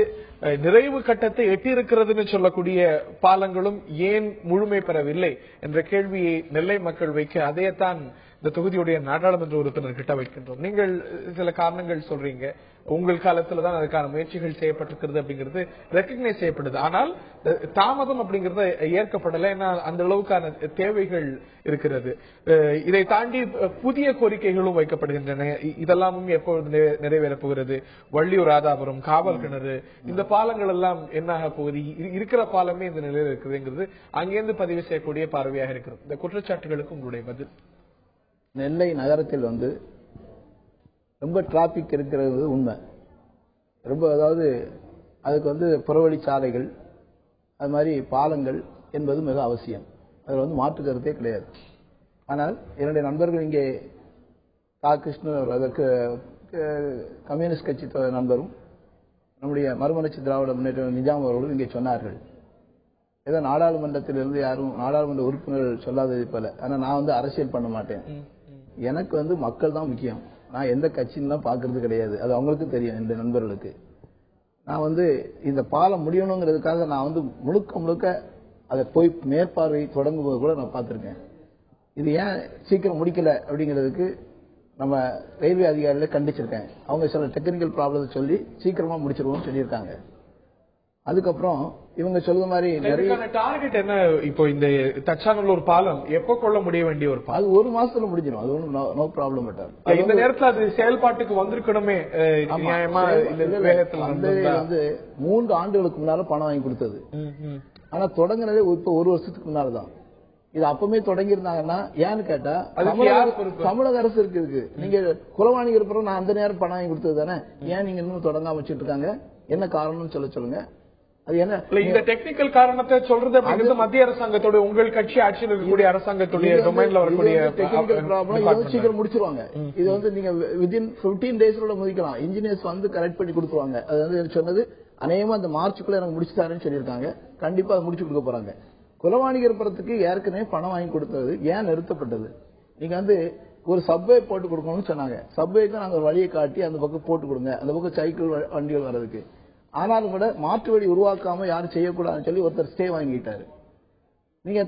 [SPEAKER 1] நிறைவு கட்டத்தை எட்டியிருக்கிறதுன்னு சொல்லக்கூடிய பாலங்களும் ஏன் முழுமை பெறவில்லை என்ற கேள்வியை நெல்லை மக்கள் வைக்க அதையத்தான் இந்த தொகுதியுடைய நாடாளுமன்ற உறுப்பினர் கிட்ட வைக்கின்றோம். நீங்கள் சில காரணங்கள் சொல்றீங்க, உங்கள் காலத்துலதான் அதுக்கான முயற்சிகள் செய்யப்பட்டிருக்கிறது அப்படிங்கிறது ரெக்கக்னைஸ் செய்யப்படுது. ஆனால் தாமதம் அப்படிங்கறது ஏற்கப்படலை, ஏன்னா அந்த அளவுக்கான தேவைகள் இருக்கிறது. இதை தாண்டி புதிய கோரிக்கைகளும் வைக்கப்படுகின்றன. இதெல்லாமும் எப்பொழுது நிறைவேறப் போகிறது? வள்ளியூர் ராதாபுரம், காவல் கிணறு, இந்த பாலங்கள் எல்லாம் என்ன ஆக போகுது? இருக்கிற பாலமே இந்த நிலையில் இருக்குதுங்கிறது அங்கிருந்து பதிவு செய்யக்கூடிய பார்வையாக இருக்கிறது. இந்த குற்றச்சாட்டுகளுக்கு உங்களுடைய பதில்?
[SPEAKER 3] நெல்லை நகரத்தில் ரொம்ப டிராபிக் இருக்கிறது உண்மை. ரொம்ப அதாவது அதுக்கு புறவழி சாலைகள், அது மாதிரி பாலங்கள் என்பது மிக அவசியம். அதில் மாற்று கருத்தே கிடையாது. ஆனால் என்னுடைய நண்பர்கள் இங்கே கிருஷ்ணன், அதற்கு கம்யூனிஸ்ட் கட்சி நண்பரும் நம்முடைய மறுமலர்ச்சி திராவிட முன்னேற்ற நிஜாம் அவர்களும் இங்கே சொன்னார்கள், ஏதோ நாடாளுமன்றத்திலிருந்து யாரும் நாடாளுமன்ற உறுப்பினர்கள் சொல்லாதது போல. ஆனால் நான் அரசியல் பண்ண மாட்டேன், எனக்கு மக்கள் தான் முக்கியம், நான் எந்த கட்சின்னு பாக்குறது கிடையாது, அது அவங்களுக்கு தெரியும். இந்த நண்பர்களுக்கு நான் இந்த பாலம் முடியணுங்கிறதுக்காக நான் முழுக்க முழுக்க அதை போய் மேற்பார்வை தொடங்கும் போது கூட நான் பார்த்திருக்கேன். இது ஏன் சீக்கிரம் முடிக்கல அப்படிங்கிறதுக்கு நம்ம ரயில்வே அதிகாரிகளை கண்டிச்சிருக்கேன். அவங்க சில டெக்னிக்கல் ப்ராப்ளம் சொல்லி சீக்கிரமா முடிச்சிருவோம்னு சொல்லியிருக்காங்க. அதுக்கப்புறம் இவங்க சொல்ற மாதிரி
[SPEAKER 1] டார்கெட் என்ன? இப்போ இந்த தச்சாநல்லூர் பாலம் எப்ப கொள்ள முடிய வேண்டிய ஒரு பாலம்?
[SPEAKER 3] அது 1 மாசத்துல முடிஞ்சிடும், அது ஒன்றும் நோ ப்ராப்ளம்.
[SPEAKER 1] இந்த நேரத்தில் அது செயல்பாட்டுக்கு வந்திருக்கணுமே.
[SPEAKER 3] 3 ஆண்டுகளுக்கு முன்னால பணம் வாங்கி கொடுத்தது. ஆனா தொடங்கினதே இப்ப 1 வருஷத்துக்கு முன்னாலதான். இது அப்பவுமே தொடங்கி இருந்தாங்கன்னா ஏன்னு கேட்டா தமிழக அரசு இருக்கு. நீங்க குலவாணிக்கு இருப்போம், நான் அந்த நேரம் பணம் வாங்கி கொடுத்தது தானே, ஏன் நீங்க இன்னும் தொடங்காம வச்சுட்டு இருக்காங்க? என்ன காரணம்னு சொல்லுங்க. அது என்ன
[SPEAKER 1] இந்த டெக்னிக்கல் காரணத்தை சொல்றது அப்படிங்கிறது மத்திய அரசாங்கத்தோட, உங்கள் கட்சி ஆட்சியில் இருக்கக்கூடிய அரசாங்கத்துடைய டொமைன்ல வரக்கூடிய
[SPEAKER 3] டெக்னிக்கல் ப்ராப்ளம். சீக்கிரம் முடிச்சிருவாங்க. இது நீங்க வித்தின் 15 டேஸ்ல முடிக்கலாம். இன்ஜினியர்ஸ் கரெக்ட் பண்ணி கொடுத்துருவாங்க. அது சொன்னது அநேகமா அந்த மார்ச்சுக்குள்ள எனக்கு முடிச்சு தரேன்னு சொல்லியிருக்காங்க. கண்டிப்பா அதை முடிச்சு கொடுக்க போறாங்க. குலவாணிகர்புரத்துக்கு ஏற்கனவே பணம் வாங்கி கொடுத்தது ஏன் நிறுத்தப்பட்டது? நீங்க ஒரு சப்வே போட்டு கொடுக்கணும்னு சொன்னாங்க. சப்வேக்கு நாங்க வழியை காட்டி அந்த பக்கம் போட்டு கொடுங்க, அந்த பக்கம் சைக்கிள் வண்டிகள் வர்றதுக்கு. ஆனாலும் கூட மாற்று வழி உருவாக்காம யாரும் செய்யக்கூடாதுன்னு சொல்லி ஒருத்தர் ஸ்டே வாங்கிட்டாரு. நீங்க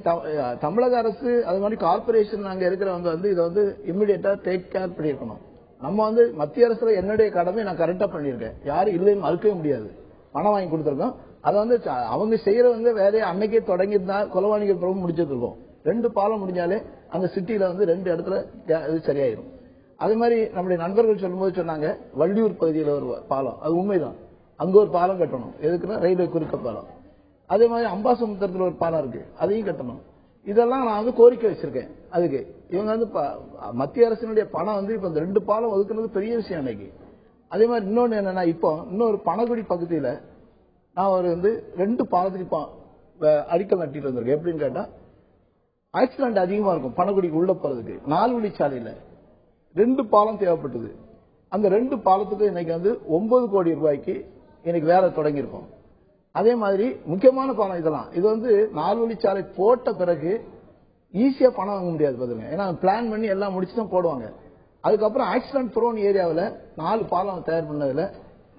[SPEAKER 3] தமிழக அரசு அது மாதிரி கார்பரேஷன் அங்க இருக்கிறவங்க வந்து இதை வந்து இம்மிடியேட்டா டேக் கேர் பண்ணிருக்கணும். நம்ம வந்து மத்திய அரசுல என்னுடைய கடமை நான் கரெக்டா பண்ணிருக்கேன், யாரும் இல்லைன்னு மறுக்கவே முடியாது. பணம் வாங்கி கொடுத்துருக்கோம். அதை வந்து அவங்க செய்யறவங்க வேலையை அன்னைக்கே தொடங்கியிருந்தா கொலவாணிகள் புறம் முடிச்சிருக்கோம். 2 பாலம் முடிஞ்சாலே அந்த சிட்டியில வந்து 2 இடத்துல இது சரியாயிரும். அதே மாதிரி நம்முடைய நண்பர்கள் சொல்லும்போது சொன்னாங்க வள்ளியூர் பகுதியில் ஒரு பாலம், அது உண்மைதான். அங்க ஒரு பாலம் கட்டணும், எதுக்குன்னா ரயில்வே குறுக்க பாலம். அதே மாதிரி அம்பாசமுத்திரத்தில் ஒரு பாலம் இருக்கு, அதையும் கட்டணும். இதெல்லாம் நான் வந்து கோரிக்கை வச்சிருக்கேன். அதுக்கு இவங்க வந்து மத்திய அரசினுடைய பணம் வந்து இப்ப இந்த 2 பாலம் ஒதுக்குறது பெரிய விஷயம் அன்னைக்கு. அதே மாதிரி இன்னொன்னு என்னன்னா, இப்போ இன்னொரு பனகுடி பகுதியில நான் ஒரு வந்து 2 பாலத்துக்கு இப்போ அடிக்கல் நட்டிட்டு வந்திருக்கேன். எப்படின்னு கேட்டா ஆக்சிடென்ட் அதிகமா இருக்கும் பனகுடிக்கு உள்ள போறதுக்கு. 4 வழிச்சாலையில 2 பாலம் தேவைப்பட்டது. அந்த 2 பாலத்துக்கு இன்னைக்கு வந்து 9 கோடி ரூபாய்க்கு இன்னைக்கு வேலை தொடங்கியிருக்கோம். அதே மாதிரி முக்கியமான பாலம் இதெல்லாம் இது வந்து 4 வழிச்சாலை போட்ட பிறகு ஈஸியா பணம் வாங்க முடியாது பாருங்க. ஏன்னா பிளான் பண்ணி எல்லாம் முடிச்சு தான் போடுவாங்க. அதுக்கப்புறம் ஆக்சிடென்ட் ப்ரோன் ஏரியாவில் 4 பாலம் தயார் பண்ணதுல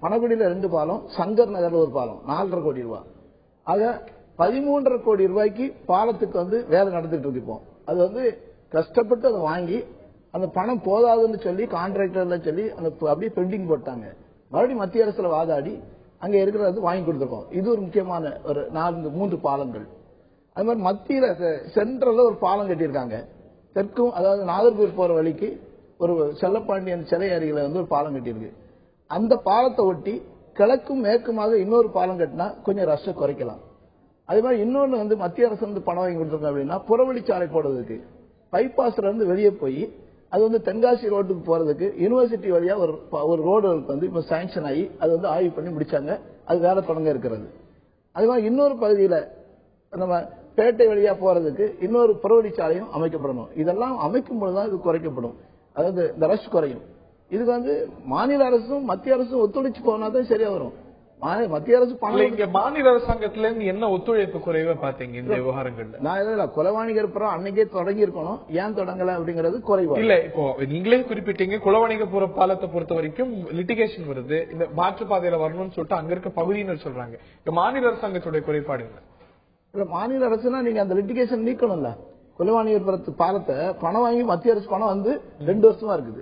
[SPEAKER 3] பனகுடியில 2 பாலம், சங்கர் நகர்ல ஒரு பாலம் 4.5 கோடி ரூபாய். ஆக 13.5 கோடி ரூபாய்க்கு பாலத்துக்கு வந்து வேலை நடந்துட்டு இருக்கு. இப்போ அது வந்து கஷ்டப்பட்டு அதை வாங்கி அந்த பணம் போதாதுன்னு சொல்லி கான்ட்ராக்டர்ல சொல்லி அந்த அப்படியே பெண்டிங் போட்டாங்க. மறுபடியும் மத்திய அரசுல வாதாடி அங்க இருக்கிறது வாங்கி கொடுத்துருக்கோம். இது ஒரு முக்கியமான ஒரு 3 பாலங்கள். அது மாதிரி மத்தியில சென்ட்ரல்ல ஒரு பாலம் கட்டியிருக்காங்க. தெற்கும் அதாவது நாகர்கோவில் போற வழிக்கு ஒரு செல்லப்பாண்டியன் சிலை அருகில வந்து ஒரு பாலம் கட்டியிருக்கு. அந்த பாலத்தை ஒட்டி கிழக்கும் மேற்குமாக இன்னொரு பாலம் கட்டினா கொஞ்சம் ரஷ் குறைக்கலாம். அதே மாதிரி இன்னொன்னு வந்து மத்திய அரசு வந்து பணம் வாங்கி கொடுத்துருக்கோம் அப்படின்னா புறவழிச்சாலை போடுறதுக்கு பைபாஸ்ல இருந்து வெளியே போய் அது வந்து தென்காசி ரோட்டுக்கு போறதுக்கு யூனிவர்சிட்டி வழியா ஒரு ரோடு வந்து இப்ப சாங்ஷன் ஆகி அது வந்து ஆய்வு பண்ணி முடிச்சாங்க. அது வேலை தொடங்க இருக்கிறது. அது மாதிரி இன்னொரு பகுதியில நம்ம பேட்டை வழியா போறதுக்கு இன்னொரு புறவழிச்சாலையும் அமைக்கப்படணும். இதெல்லாம் அமைக்கும் பொழுதுதான் இது குறைக்கப்படும், அதாவது இந்த ரஷ் குறையும். இதுக்கு வந்து மாநில அரசும் மத்திய அரசும் ஒத்துழைச்சு போனா தான் சரியா வரும். மத்திய அரசு
[SPEAKER 1] இங்க மாநில அரசாங்கத்துல இருந்து என்ன ஒத்துழைப்பு குறைவா பாத்தீங்க இந்த விவகாரங்கள்ல?
[SPEAKER 3] நான் கொலவாணிகர் புறம் அன்னைக்கே தொடங்கி இருக்கணும், ஏன் தொடங்கல அப்படிங்கறது குறைவா
[SPEAKER 1] இல்ல. இப்போ நீங்களே குறிப்பிட்டீங்க குலவாணிகபுர பாலத்தை பொறுத்த வரைக்கும் லிட்டிகேஷன் வருது, இந்த மாற்றுப்பாதையில வரணும்னு சொல்லிட்டு அங்க இருக்க பகுதியினர் சொல்றாங்க. இந்த மாநில அரசாங்கத்துடைய குறைபாடு
[SPEAKER 3] இல்ல. மாநில அரசுனா நீங்க அந்த லிட்டிகேஷன் நீக்கணும்ல. கொலவாணிகர் பாலத்தை பணம் வாங்கி மத்திய அரசு பணம் வந்து 2 வருஷமா இருக்குது.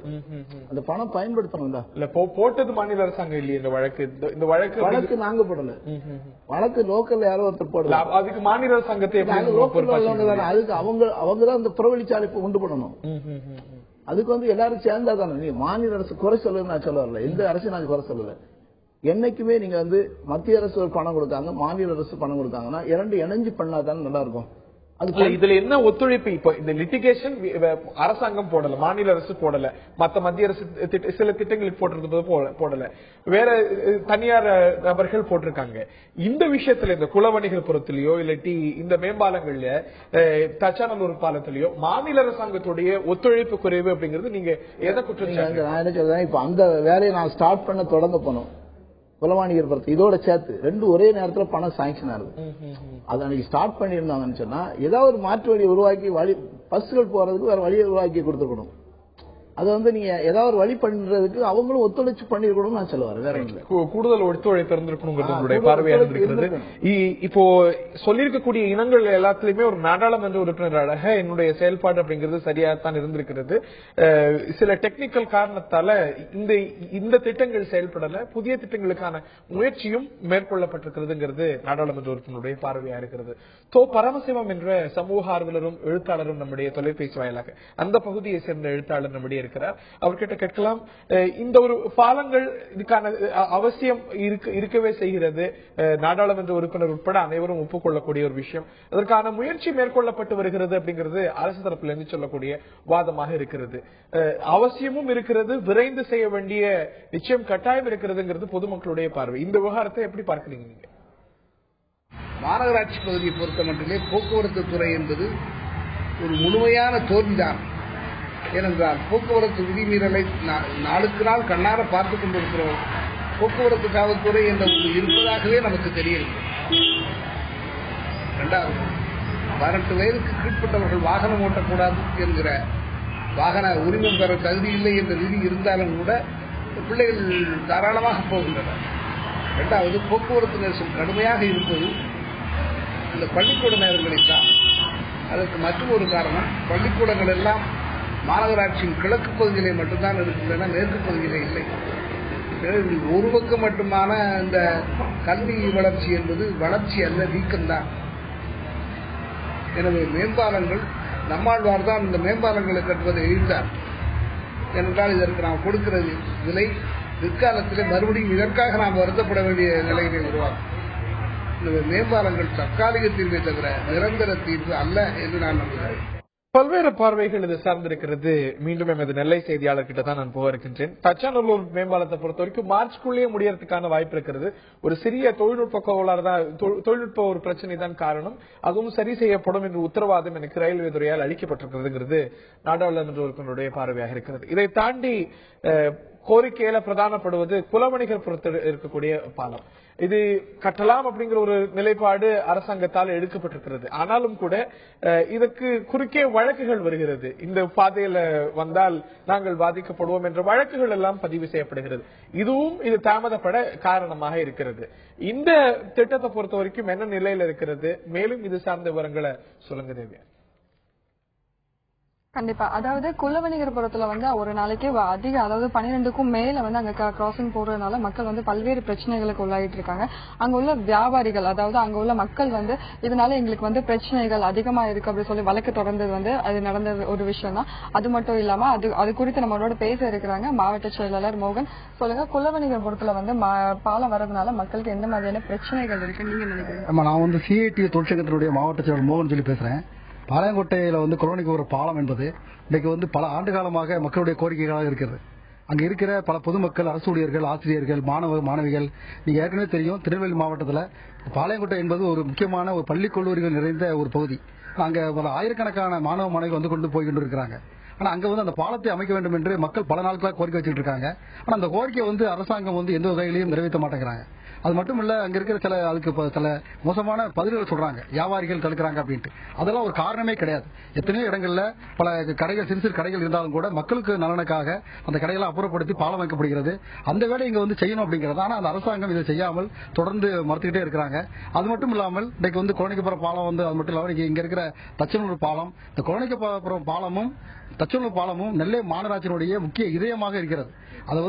[SPEAKER 3] அந்த பணம் பயன்படுத்தணும்ல.
[SPEAKER 1] இல்ல போட்டது மாநில அரசாங்கம் இல்லையே இந்த வழக்கு. இந்த வழக்கு
[SPEAKER 3] நாங்க போடல, வழக்கு லோக்கல் யாரோ ஒருத்தர் போடல.
[SPEAKER 1] அதுக்கு மாநில அரசாங்கத்தை
[SPEAKER 3] அதுக்கு அவங்கதான் அந்த புறவழிச்சாலை உண்டு பண்ணணும். அதுக்கு வந்து எல்லாரும் சேர்ந்தாதானே. மாநில அரசு குறை சொல்லுன்னு நான் சொல்ல வரல, எந்த அரசு நான் குறை சொல்லல. என்னைக்குமே நீங்க வந்து மத்திய அரசு ஒரு பணம் கொடுத்தாங்க, மாநில அரசு பணம் கொடுத்தாங்கன்னா 2 இணைஞ்சு பண்ணாதானே நல்லா இருக்கும்.
[SPEAKER 1] இதுல என்ன ஒத்துழைப்பு? இப்போ இந்த லிட்டிகேஷன் அரசாங்கம் போடல, மாநில அரசு போடல, மத்த மத்திய அரசு சில திட்டங்களுக்கு போட்டிருக்கிறது போடல, வேற தனியார் நபர்கள் போட்டிருக்காங்க. இந்த விஷயத்துல இந்த குலவணிகபுரத்திலயோ இல்லாட்டி இந்த மேம்பாலங்கள்ல தச்சானல்லூர் பாலத்திலயோ மாநில அரசாங்கத்துடைய ஒத்துழைப்பு குறைவு அப்படிங்கிறது நீங்க எதை குற்றம்?
[SPEAKER 3] நான் என்ன சொல்றேன், இப்ப அந்த வேலையை நான் ஸ்டார்ட் பண்ண தொடங்க போனோம். குலவாணிகர் இதோட சேர்த்து 2 ஒரே நேரத்தில் பணம் சாங்ஷன் ஆகுது. அது அன்னைக்கு ஸ்டார்ட் பண்ணியிருந்தாங்கன்னு சொன்னா ஏதாவது ஒரு மாற்று வழி உருவாக்கி பஸ்கள் போறதுக்கு வேற வழியை உருவாக்கி கொடுத்துருக்கணும். அது வந்து நீங்க ஏதாவது ஒரு வழி பண்றதுக்கு அவங்களும் ஒத்துழைச்சு பண்ணிருக்கணும் நான் சொல்ல வரேன். வேற இல்லை,
[SPEAKER 1] கூடுதல் ஒத்துழைப்பு இருந்திருக்கணும் பார்வையா இருக்கிறது. இப்போ சொல்லியிருக்கக்கூடிய இனங்கள் எல்லாத்திலுமே ஒரு நாடாளுமன்ற உறுப்பினராக என்னுடைய செயல்பாடு அப்படிங்கிறது சரியாகத்தான் இருந்திருக்கிறது. சில டெக்னிக்கல் காரணத்தால இந்த திட்டங்கள் செயல்படல, புதிய திட்டங்களுக்கான முயற்சியும் மேற்கொள்ளப்பட்டிருக்கிறதுங்கிறது நாடாளுமன்ற உறுப்பினருடைய பார்வையா இருக்கிறது. பரமசிவம் என்ற சமூக ஆர்வலரும் எழுத்தாளரும் நம்முடைய தொலைபேசி வாயிலாக அந்த பகுதியை சேர்ந்த எழுத்தாளர் நம்முடைய இருக்கிறார். அவர்கிட்ட கேட்கலாம், இந்த ஒரு பாலங்கள் இதுக்கான அவசியம் இருக்கவே செய்கிறது, நாடாளுமன்ற உறுப்பினர் உட்பட அனைவரும் ஒப்புக்கொள்ளக்கூடிய ஒரு விஷயம், அதற்கான முயற்சி மேற்கொள்ளப்பட்டு வருகிறது அப்படிங்கிறது அரசு தரப்புல இருந்து சொல்லக்கூடிய வாதமாக இருக்கிறது. அவசியமும் இருக்கிறது, விரைந்து செய்ய வேண்டிய நிச்சயம் கட்டாயம் இருக்கிறதுங்கிறது பொதுமக்களுடைய பார்வை. இந்த விவகாரத்தை எப்படி பார்க்கிறீங்க நீங்க?
[SPEAKER 7] மாநகராட்சி பகுதியை பொறுத்த மட்டுமே போக்குவரத்து துறை என்பது ஒரு முழுமையான தோல்விதான். ஏனென்றால் போக்குவரத்து விதிமீறலை நாளுக்கு நாள் கண்ணார பார்த்துக் கொண்டிருக்கிறோம். போக்குவரத்து காவல்துறை என்ற இருப்பதாகவே நமக்கு தெரியவில்லை. 2வது, 18 வயதுக்கு கீழ்ப்பட்டவர்கள் வாகனம் ஓட்டக்கூடாது என்கிற வாகன உரிமம் பெற தகுதி இல்லை என்ற விதி இருந்தாலும் கூட பிள்ளைகள் தாராளமாக போகின்றனர். இரண்டாவது, போக்குவரத்து நெரிசல் கடுமையாக இருப்பது இந்த பள்ளிக்கூட நேரங்களில் தான். அதற்கு மற்றொரு காரணம், பள்ளிக்கூடங்கள் எல்லாம் மாநகராட்சியின் கிழக்கு பகுதியிலே மட்டும்தான் இருக்கின்றன, மேற்கு பகுதியிலே இல்லை. ஒரு பக்கம் மட்டுமான இந்த கல்வி வளர்ச்சி என்பது வளர்ச்சி அல்ல, வீக்கம்தான். எனவே மேம்பாலங்கள், நம்மாழ்வார் தான் இந்த மேம்பாலங்களை கட்டுவதை எழுந்தார். ஏனென்றால் இதற்கு நாம் கொடுக்கிற விலை பிற்காலத்திலே மறுபடியும் இதற்காக நாம் வருத்தப்பட வேண்டிய நிலையிலே உருவாகும். இந்த மேம்பாலங்கள் தற்காலிக தீர்வை தவிர நிரந்தர தீர்வு அல்ல என்று நான் நம்புகிறேன்.
[SPEAKER 1] பல்வேறு பார்வைகள் இது சார்ந்திருக்கிறது. மீண்டும் எமது நெல்லை செய்தியாளர் கிட்ட தான் நான் போக இருக்கின்றேன். தச்சாநல்லூர் மேம்பாலத்தை பொறுத்த வரைக்கும் மார்ச்சுக்குள்ளேயே முடியறதுக்கான வாய்ப்பு இருக்கிறது. ஒரு சிறிய தொழில்நுட்ப கோளாறு தான், தொழில்நுட்ப ஒரு பிரச்சனை தான் காரணம். அதுவும் சரி செய்யப்படும் என்று உத்தரவாதம் எனக்கு ரயில்வே துறையால் அளிக்கப்பட்டிருக்கிறது நாடாளுமன்ற உறுப்பினருடைய பார்வையாக இருக்கிறது. இதை தாண்டி கோரிக்கையில பிரதானப்படுவது குலவணிகர் பொறுத்து இருக்கக்கூடிய பாலம். இது கட்டலாம் அப்படிங்கிற ஒரு நிலைப்பாடு அரசாங்கத்தால் எடுக்கப்பட்டிருக்கிறது. ஆனாலும் கூட இதற்கு குறுக்கே வழக்குகள் வருகிறது. இந்த பாதையில வந்தால் நாங்கள் பாதிக்கப்படுவோம் என்ற வழக்குகள் எல்லாம் பதிவு செய்யப்படுகிறது. இதுவும் இது தாமதப்பட காரணமாக இருக்கிறது. இந்த திட்டத்தை பொறுத்த வரைக்கும் என்ன நிலையில இருக்கிறது? மேலும் இது சார்ந்த விவரங்களை சொல்லுங்க தேவியா.
[SPEAKER 4] கண்டிப்பா. அதாவது குலவணிகர்புரத்துல ஒரு நாளைக்கு அதிக, அதாவது 12க்கும் மேல அங்க கிராசிங் போடுறதுனால மக்கள் பல்வேறு பிரச்சனைகளுக்கு உள்ளாயிட்டு இருக்காங்க. அங்க உள்ள வியாபாரிகள், அதாவது அங்க உள்ள மக்கள் இதனால எங்களுக்கு பிரச்சனைகள் அதிகமா இருக்கு அப்படின்னு சொல்லி வழக்கு தொடர்ந்தது அது நடந்த ஒரு விஷயம் தான். அது மட்டும் இல்லாம அது குறித்து நம்மளோட பேச இருக்கிறாங்க மாவட்ட செயலாளர் மோகன். சொல்லுங்க, குலவணிகர்புரத்துல பாலம் வரதுனால மக்களுக்கு எந்த மாதிரியான பிரச்சனைகள் இருக்கு நீங்க நினைக்கிறீங்க?
[SPEAKER 8] நான் சிஐடி தொழிற்சங்கத்தினுடைய மாவட்ட செயலாளர் மோகன் சொல்லி பேசுறேன். பாளையங்கோட்டையில குலவணிகர் பாலம் என்பது இன்னைக்கு பல ஆண்டு காலமாக மக்களுடைய கோரிக்கைகளாக இருக்கிறது. அங்க இருக்கிற பல பொதுமக்கள், அரசு ஊழியர்கள், ஆசிரியர்கள், மாணவிகள், நீங்க ஏற்கனவே தெரியும், திருநெல்வேலி மாவட்டத்தில் பாளையங்கோட்டை என்பது ஒரு முக்கியமான ஒரு பள்ளி கல்லூரிகள் நிறைந்த ஒரு பகுதி. அங்க ஆயிரக்கணக்கான மாணவிகள் கொண்டு போய் கொண்டு இருக்கிறாங்க. ஆனா அங்க அந்த பாலத்தை அமைக்க வேண்டும் என்று மக்கள் பல நாட்களாக கோரிக்கை வச்சுட்டு இருக்காங்க. ஆனா அந்த கோரிக்கை அரசாங்கம் எந்த வகையிலையும் நிறைவேற்ற மாட்டேங்கிறாங்க. அது மட்டும் இல்ல, அங்க இருக்கிற அதுக்கு சில மோசமான பதில்கள் சொல்றாங்க, வியாபாரிகள் தடுக்கிறாங்க அப்படின்ட்டு. அதெல்லாம் ஒரு காரணமே கிடையாது. எத்தனையோ இடங்கள்ல பல கடைகள், சிறு சிறு கடைகள் இருந்தாலும் கூட மக்களுக்கு நலனுக்காக அந்த கடைகளை அப்புறப்படுத்தி பாலம் வைக்கப்படுகிறது. அந்த வேலை இங்க செய்யணும் அப்படிங்கிறது. ஆனா அந்த அரசாங்கம் இதை செய்யாமல் தொடர்ந்து மறுத்துக்கிட்டே இருக்கிறாங்க. அது மட்டும் இல்லாமல் இன்னைக்கு குலவணிகர்புரம் பாலம் அது மட்டும் இல்லாமல் இங்க இருக்கிற தச்சனூர் பாலம், இந்த குலவணிகர்புரம் பாலமும் தச்சனூர் பாலமும் நெல்லை மாநகராட்சியினுடைய முக்கிய இதயமாக இருக்கிறது. அது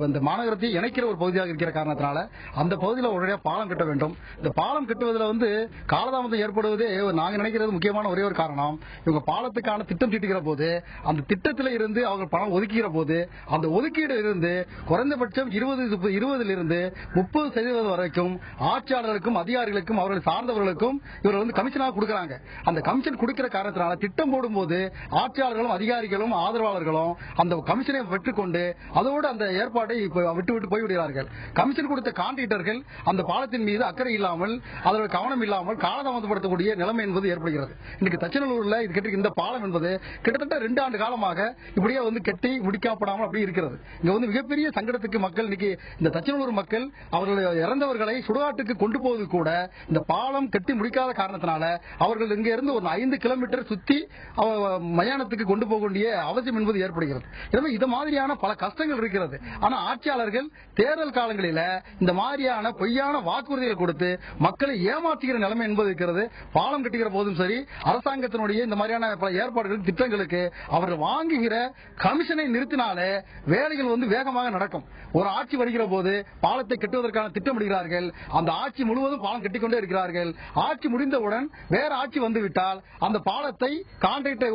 [SPEAKER 8] அந்த மாநகரத்தை இணைக்கிற ஒரு பகுதியாக இருக்கிற காரணத்தினால அந்த பகுதியில் உடனடியாக பாலம் கட்ட வேண்டும். இந்த பாலம் கட்டுவதில் காலதாமதம் ஏற்படுவதே நாங்க நினைக்கிறது முக்கியமான ஒரே ஒரு காரணம். இவங்க பாலத்துக்கான திட்டம் தீட்டுகிற போது அந்த திட்டத்தில் இருந்து அவங்க பணம் ஒதுக்கிற போது அந்த ஒதுக்கீடு இருந்து குறைந்தபட்சம் 20% 30% வரைக்கும் ஆட்சியாளர்களுக்கும் அதிகாரிகளுக்கும் அவர்கள் சார்ந்தவர்களுக்கும் இவர்கள் கமிஷனாக கொடுக்கறாங்க. அந்த கமிஷன் கொடுக்கிற காரணத்தினால திட்டம் போடும்போது ஆட்சியாளர்களும் அதிகாரிகளும் ஆதரவாளர்களும் அந்த கமிஷனை பெற்றுக்கொண்டு அதோடு அந்த ஏற்பாட்டை விட்டு போய்விடுகிறார்கள். கமிஷன் கொடுத்த கான்ட்ராக்டர்கள் அந்த பாலத்தின் மீது அக்கறை இல்லாமல், அதோட கவனம் இல்லாமல் காலதாமதப்படுத்தக்கூடிய நிலைமை என்பது ஏற்படுகிறது. இன்னைக்கு தச்சநல்லூர்ல இந்த பாலம் என்பது கிட்டத்தட்ட 2 ஆண்டு காலமாக இப்படியே கட்டி முடிக்கப்படாமல் அப்படி இருக்கிறது. இங்க மிகப்பெரிய சங்கடத்துக்கு மக்கள் இன்னைக்கு இந்த தச்சநல்லூர் மக்கள் அவர்கள் இறந்தவர்களை சுடுகாட்டுக்கு கொண்டு போவது கூட இந்த பாலம் கட்டி முடிக்காத காரணத்தினால அவர்கள் இங்க இருந்து ஒரு 5 கிலோமீட்டர் சுத்தி மயானத்துக்கு கொண்டு போக வேண்டிய அவசியம் என்பது ஏற்படுகிறது. எனவே இது மாதிரியான பல கஷ்டங்கள் இருக்கிறது. ஆனா ஆட்சியாளர்கள் தேர்தல் காலங்களில் இந்த மாதிரியான பொய்யான வாக்குறுதிகள் கொடுத்து மக்களை ஏமாற்றுகிற நிலைமை என்பது இருக்கிறது. பாலம் கட்டுகிற போதும் சரி, அரசாங்கத்தினுடைய இந்த மாதிரியான பல ஏற்பாடுகள் திட்டங்களுக்கு அவர்கள் வாங்குகிற கமிஷனை நிறுத்தினாலே வேலைகள் வேகமாக நடக்கும். ஒரு ஆட்சி வருகிற போது பாலத்தை கட்டுவதற்கான திட்டமிடுகிறார்கள். அந்த ஆட்சி முழுவதும் பாலம் கட்டிக்கொண்டே இருக்கிறார்கள். ஆட்சி முடிந்தவுடன் வேற ஆட்சி வந்துவிட்டால் அந்த பாலத்தை கான்ட்ராக்டை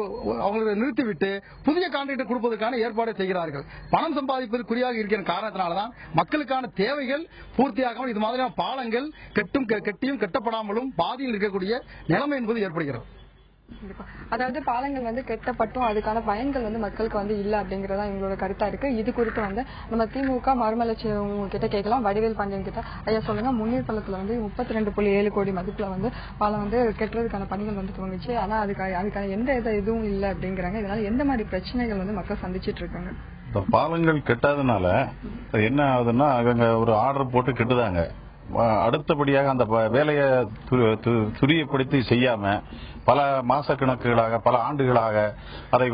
[SPEAKER 8] அவங்களை நிறுத்திவிட்டு புதிய கான்ட்ராக்டை கொடுப்பதற்கான ஏற்பாடு செய்கிறார்கள். பணம் சம்பாதிப்பது குறியாக இருக்கிற காரணத்தினால்தான் மக்களுக்கான தேவைகள் பூர்த்தியாகாமல் இது மாதிரியான பாலங்கள் கட்டியும் கட்டப்படாமலும் பாதியில் இருக்கக்கூடிய நிலைமை என்பது ஏற்படுகிறது.
[SPEAKER 4] அதாவது பாலங்கள் கட்டப்பட்டும் அதுக்கான பயன்கள் மக்களுக்கு இல்ல அப்படிங்கறதா எங்களோட கருத்தா இருக்கு. இது குறித்து நம்ம திமுக மறுமலர்ச்சி கிட்ட கேட்கலாம். வடிவேல் பாண்டியன் கிட்ட, ஐயா சொல்லுங்க, முன்னீர் பள்ளத்துல 32.7 கோடி மதிப்புல பாலம் கட்டுறதுக்கான பணிகள் துவங்குச்சு. ஆனா அதுக்கான எந்த இதுவும் இல்ல அப்படிங்கிறாங்க. இதனால எந்த மாதிரி பிரச்சனைகள் மக்கள் சந்திச்சிட்டு இருக்காங்க?
[SPEAKER 9] பாலங்கள் கெட்டாதனால என்ன ஆகுதுன்னா, அவங்க ஒரு ஆர்டர் போட்டு கெட்டுதாங்க. அடுத்தபடியாக அந்த வேலையை துரியப்படுத்தி செய்யாம பல மாசக்கணக்குகளாக பல ஆண்டுகளாக அதை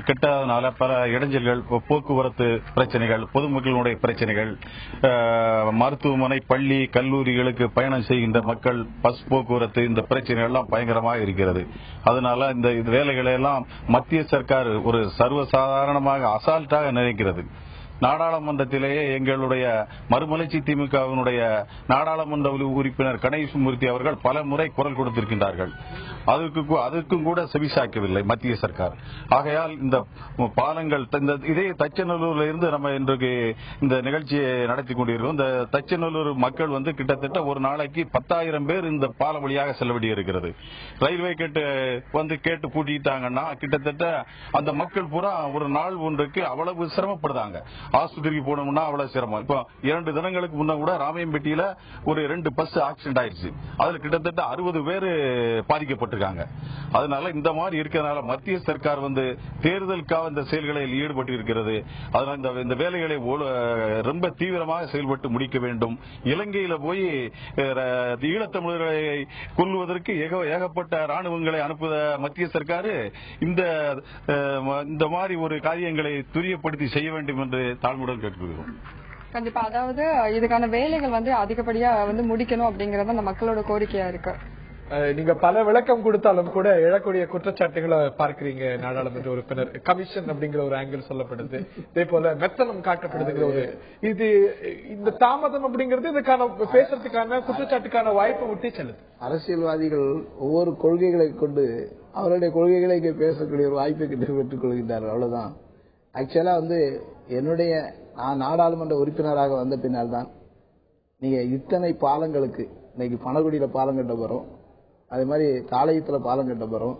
[SPEAKER 9] கெட்டதனால பல இடைஞ்சல்கள், போக்குவரத்து பிரச்சனைகள், பொதுமக்களுடைய பிரச்சனைகள், மருத்துவமனை, பள்ளி, கல்லூரிகளுக்கு பயணம் செய்கின்ற மக்கள், பஸ் போக்குவரத்து, இந்த பிரச்சனைகள் எல்லாம் பயங்கரமாக இருக்கிறது. அதனால இந்த வேலைகளை எல்லாம் மத்திய சர்க்கார் ஒரு சர்வசாதாரணமாக அசால்ட்டாக நினைக்கிறது. நாடாளுமன்றத்திலேயே எங்களுடைய மறுமலர்ச்சி திமுகவினுடைய நாடாளுமன்ற உறுப்பினர் கணேசமூர்த்தி அவர்கள் பல முறை குரல் கொடுத்திருக்கின்றார்கள். அதற்கும் கூட செவிசாய்க்கவில்லை மத்திய சர்க்கார். ஆகையால் இந்த பாலங்கள் இதே தச்சநல்லூர்ல இருந்து நம்ம இன்றைக்கு இந்த நிகழ்ச்சியை நடத்தி கொண்டிருக்கோம். இந்த தச்சநல்லூர் மக்கள் கிட்டத்தட்ட ஒரு நாளைக்கு 10,000 பேர் இந்த பாலம் வழியாக செல்ல வேண்டி இருக்கிறது. ரயில்வே கேட்டு பூட்டிட்டாங்கன்னா கிட்டத்தட்ட அந்த மக்கள் பூரா ஒரு நாள் ஒன்றுக்கு அவ்வளவு சிரமப்படுறாங்க. ஆஸ்பத்திரிக்கு போனோம்னா அவ்வளவு சிரமம். இப்போ 2 தினங்களுக்கு முன்ன கூட ராமையம்பேட்டியில ஒரு 2 பஸ் ஆக்சிடென்ட் ஆயிடுச்சு. அதுல கிட்டத்தட்ட 60 பேர் பாதிக்கப்பட்டிருக்காங்க. அதனால இந்த மாதிரி இருக்கிறதுனால மத்திய சர்க்கார் தேர்தலுக்காக இந்த செயல்களில் ஈடுபட்டு இருக்கிறது. அதனால இந்த வேலைகளை ரொம்ப தீவிரமாக செயல்பட்டு முடிக்க வேண்டும். இலங்கையில போய் ஈழத்தமிழர்களை கொல்வதற்கு ஏகப்பட்ட ராணுவங்களை அனுப்புத மத்திய சர்க்கார் இந்த மாதிரி ஒரு காரியங்களை துரியப்படுத்தி செய்ய வேண்டும் என்று தாழ்மையுடன் கேட்டுக்கொள்கிறோம்.
[SPEAKER 4] கண்டிப்பா. அதாவது இதுக்கான வேலைகள் அதிகப்படியா முடிக்கணும் அப்படிங்கறது அந்த மக்களோட கோரிக்கையா இருக்கு.
[SPEAKER 1] நீங்க பல விளக்கம் கொடுத்தாலும் கூட எழக்கூடிய குற்றச்சாட்டுகளை பார்க்கிறீங்க. நாடாளுமன்ற உறுப்பினர் கமிஷன் அப்படிங்கிற ஒரு ஆங்கிள் சொல்லப்படுது. இதே போல மெத்தனம் காட்டப்படுதுங்கிற ஒரு இந்த தாமதம் அப்படிங்கிறது இதுக்கான பேசுறதுக்கான குற்றச்சாட்டுக்கான வாய்ப்பை விட்டு செல்லுது.
[SPEAKER 3] அரசியல்வாதிகள் ஒவ்வொரு கொள்கைகளை கொண்டு அவருடைய கொள்கைகளை பேசக்கூடிய ஒரு வாய்ப்பை பெற்றுக் கொள்கின்றார்கள். அவ்வளவுதான். ஆக்சுவலா நான் நாடாளுமன்ற உறுப்பினராக வந்த பின்னால் தான் நீங்க இத்தனை பாலங்களுக்கு இன்னைக்கு பனகுடியில பாலம் கட்ட போறோம், அதே மாதிரி தாளையத்துல பாலம் கட்ட போறோம்.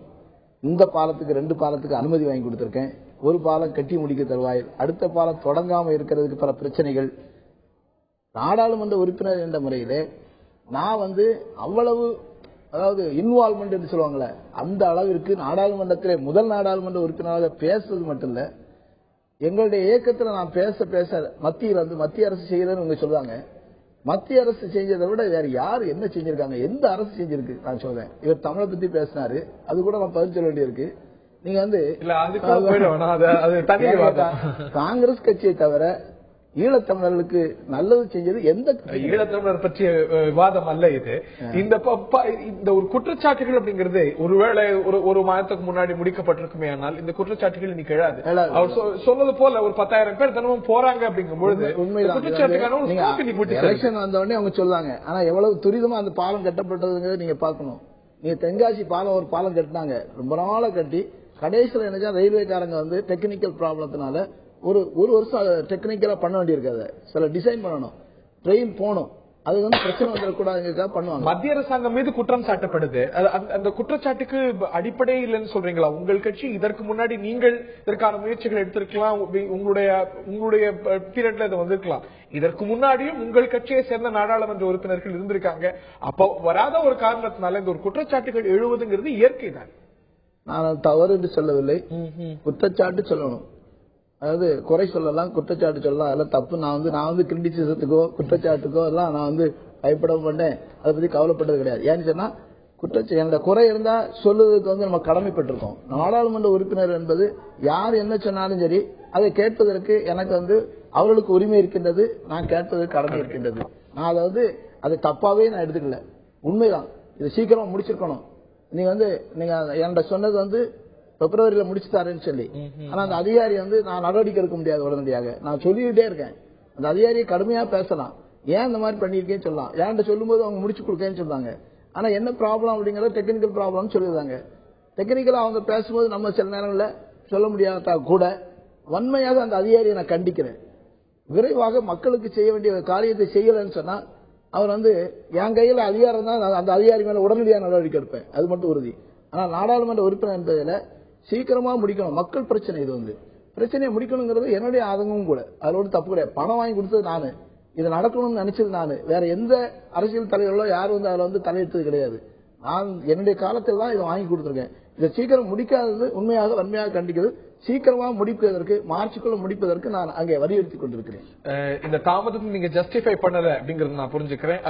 [SPEAKER 3] இந்த பாலத்துக்கு 2 பாலத்துக்கு அனுமதி வாங்கி கொடுத்திருக்கேன். ஒரு பாலம் கட்டி முடிக்க தருவாயில், அடுத்த பாலம் தொடங்காம இருக்கிறதுக்கு பல பிரச்சனைகள். நாடாளுமன்ற உறுப்பினர் என்ற முறையிலே நான் அவ்வளவு இன்வால்வ்மெண்ட் என்று சொல்லுவாங்களே அந்த அளவிற்கு நாடாளுமன்றத்திலே முதல் நாடாளுமன்ற உறுப்பினராக பேசுறது மட்டும் இல்ல, எங்களுடைய இயக்கத்தில் நான் பேச மத்திய அரசு செய்யறதுன்னு சொல்லுவாங்க. மத்திய அரசு செஞ்சதை விட வேற யாரு என்ன செஞ்சிருக்காங்க, எந்த அரசு செஞ்சிருக்கு நான் சொல்றேன். இவர் தமிழை பத்தி பேசினாரு, அது கூட நான் பதில் சொல்ல வேண்டியிருக்கு. நீங்க காங்கிரஸ் கட்சியை தவிர ஈழத்தமிழர்களுக்கு நல்லது செஞ்சது எந்த
[SPEAKER 1] ஈழத்தமிழர் பற்றிய விவாதம் அல்ல இது. இந்த ஒரு குற்றச்சாட்டுகள் அப்படிங்கிறது ஒருவேளை ஒரு மாதத்துக்கு முன்னாடி முடிக்கப்பட்டிருக்குமே, ஆனால் இந்த குற்றச்சாட்டுகள் இன்னைக்கு எழாது. அவர் சொன்னது போல ஒரு 10,000 பேர் தினமும் போறாங்க அப்படிங்கும் பொழுது
[SPEAKER 3] எலெக்ஷன் வந்த உடனே அவங்க சொல்லுவாங்க. ஆனா எவ்வளவு துரிதமா அந்த பாலம் கட்டப்பட்டதுங்கிறது நீங்க பாக்கணும். நீங்க தென்காசி பாலம் ஒரு பாலம் கட்டினாங்க, ரொம்ப நாளா கட்டி கடைசியில் என்ன ரயில்வேக்காரங்க டெக்னிக்கல் ப்ராப்ளத்தினால ஒரு வருஷம் டெக்னிக்கலா பண்ண வேண்டியிருக்காது. சில டிசைன் பண்ணணும், ட்ரெயின் போகணும், அது பிரச்சனை வந்துடக்கூடாதுங்க பண்ணுவாங்க.
[SPEAKER 1] மத்திய அரசாங்கம் மீது குற்றம் சாட்டப்படுது. அந்த குற்றச்சாட்டுக்கு அடிப்படை இல்லைன்னு சொல்றீங்களா? உங்கள் கட்சி இதற்கு முன்னாடி நீங்கள் இதற்கான முயற்சிகள் எடுத்திருக்கலாம், உங்களுடைய பீரியட்ல இது வந்திருக்கலாம். இதற்கு முன்னாடியும் உங்கள் கட்சியை சேர்ந்த நாடாளுமன்ற உறுப்பினர்கள் இருந்திருக்காங்க. அப்போ வராத ஒரு காரணத்தினால இந்த ஒரு குற்றச்சாட்டுகள் எழுவதுங்கிறது இயற்கை தான்.
[SPEAKER 3] நான் தவறு என்று சொல்லவில்லை, குற்றச்சாட்டு சொல்லணும். அதாவது குறை சொல்லலாம், குற்றச்சாட்டு சொல்லலாம், அதெல்லாம் தப்பு. நான் கிரிட்டிசிசத்துக்கோ குற்றச்சாட்டுக்கோ எல்லாம் நான் பயப்பட மாட்டேன், அதை பத்தி கவலைப்பட்டது கிடையாது. ஏன்னு சொன்னா என்னோட குறை இருந்தா சொல்லுவதற்கு நம்ம கடமைப்பட்டிருக்கோம். நாடாளுமன்ற உறுப்பினர் என்பது யார் என்ன சொன்னாலும் சரி அதை கேட்பதற்கு எனக்கு அவர்களுக்கு உரிமை இருக்கின்றது, நான் கேட்பதற்கு கடமை இருக்கின்றது. நான் அதை தப்பாவே நான் எடுத்துக்கல, உண்மைதான். இதை சீக்கிரமா முடிச்சிருக்கணும். நீங்க என்கிட்ட சொன்னது பிப்ரவரியில முடிச்சுட்டாருன்னு சொல்லி, ஆனா அந்த அதிகாரி நான் நடவடிக்கை எடுக்க முடியாது உடனடியாக. நான் சொல்லிக்கிட்டே இருக்கேன், அந்த அதிகாரியை கடுமையா பேசலாம், ஏன் இந்த மாதிரி பண்ணிருக்கேன்னு சொல்லலாம். ஏன்ட்ட சொல்லும் போது அவங்க முடிச்சு கொடுக்கேன்னு சொல்றாங்க. ஆனா என்ன ப்ராப்ளம் அப்படிங்கறது டெக்னிக்கல் ப்ராப்ளம் சொல்லிடுறாங்க. டெக்னிக்கலா அவங்க பேசும்போது நம்ம சில நேரங்கள்ல சொல்ல முடியாதா கூட வன்மையாக அந்த அதிகாரியை நான் கண்டிக்கிறேன். விரைவாக மக்களுக்கு செய்ய வேண்டிய காரியத்தை செய்யலன்னு சொன்னா அவர் என் கையில அதிகாரம் தான், அந்த அதிகாரி மேல உடனடியாக நடவடிக்கை எடுப்பேன், அது மட்டும் உறுதி. ஆனா நாடாளுமன்ற உறுப்பினர் என்பதில் சீக்கிரமா முடிக்கணும். மக்கள் பிரச்சனை இது பிரச்சனையை முடிக்கணுங்கிறது என்னுடைய ஆதங்கமும் கூட. அதோட தப்பு கிடையாது. பணம் வாங்கி கொடுத்தது நானு, இது நடக்கணும்னு நினைச்சது நானு, வேற எந்த அரசியல் தலைவர்களோ யாரும் அதுல தலையிட்டது கிடையாது. நான் என்னுடைய காலத்தில் தான் இதை வாங்கி கொடுத்துருக்கேன். இதை சீக்கிரம் முடிக்காதது உண்மையாக வன்மையாக கண்டிக்கிறது. சீக்கிரமா முடிப்பதற்கு, மார்ச்சுக்குள்ள முடிப்பதற்கு நான் அங்கே வலியுறுத்தி கொண்டிருக்கிறேன்.
[SPEAKER 1] இந்த தாமதத்தை நீங்க ஜஸ்டிஃபை பண்ணல அப்படிங்கறது நான் புரிஞ்சுக்கிறேன்.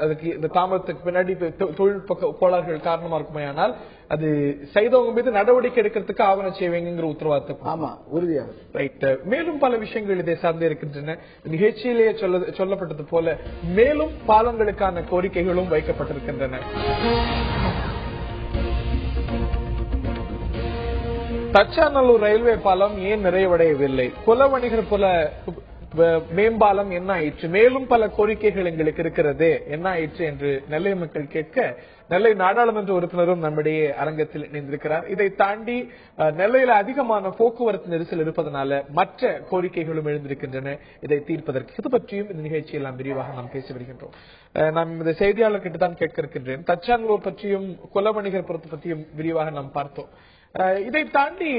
[SPEAKER 1] அதுக்கு இந்த தாமதத்துக்கு பின்னாடி தொழில்நுட்ப கோளாறுகள் காரணமா இருக்குமே, ஆனால் அது செய்தவங்க மீது நடவடிக்கை எடுக்கிறதுக்கு ஆவணம் செய்வீங்கிற உத்தரவாதத்தை.
[SPEAKER 3] ஆமா, உறுதியாக.
[SPEAKER 1] ரைட். மேலும் பல விஷயங்கள் இதை சார்ந்து இருக்கின்றன. நிகழ்ச்சியிலேயே சொல்லப்பட்டது போல மேலும் பாலங்களுக்கான கோரிக்கைகளும் வைக்கப்பட்டிருக்கின்றன. தச்சாநல்லூர் ரயில்வே பாலம் ஏன் நிறைவடையவில்லை? குலவணிகர் புல மேம்பாலம் என்ன ஆயிற்று? மேலும் பல கோரிக்கைகள் எங்களுக்கு இருக்கிறது, என்ன ஆயிற்று என்று நெல்லை மக்கள் கேட்க நெல்லை நாடாளுமன்ற உறுப்பினரும் நம்முடைய அரங்கத்தில் இணைந்திருக்கிறார். இதை தாண்டி நெல்லையில அதிகமான போக்குவரத்து நெரிசல் இருப்பதனால மற்ற கோரிக்கைகளும் எழுந்திருக்கின்றன. இதை தீர்ப்பதற்கு இது பற்றியும் இந்த நிகழ்ச்சியில் நாம் விரிவாக நாம் பேசி வருகின்றோம். நாம் இந்த செய்தியாளர் கிட்ட தான் கேட்க இருக்கின்றேன். தச்சாநல்லூர் பற்றியும் குலவணிகர் புறத்தை பற்றியும் விரிவாக நாம் பார்த்தோம். இதை தாண்டி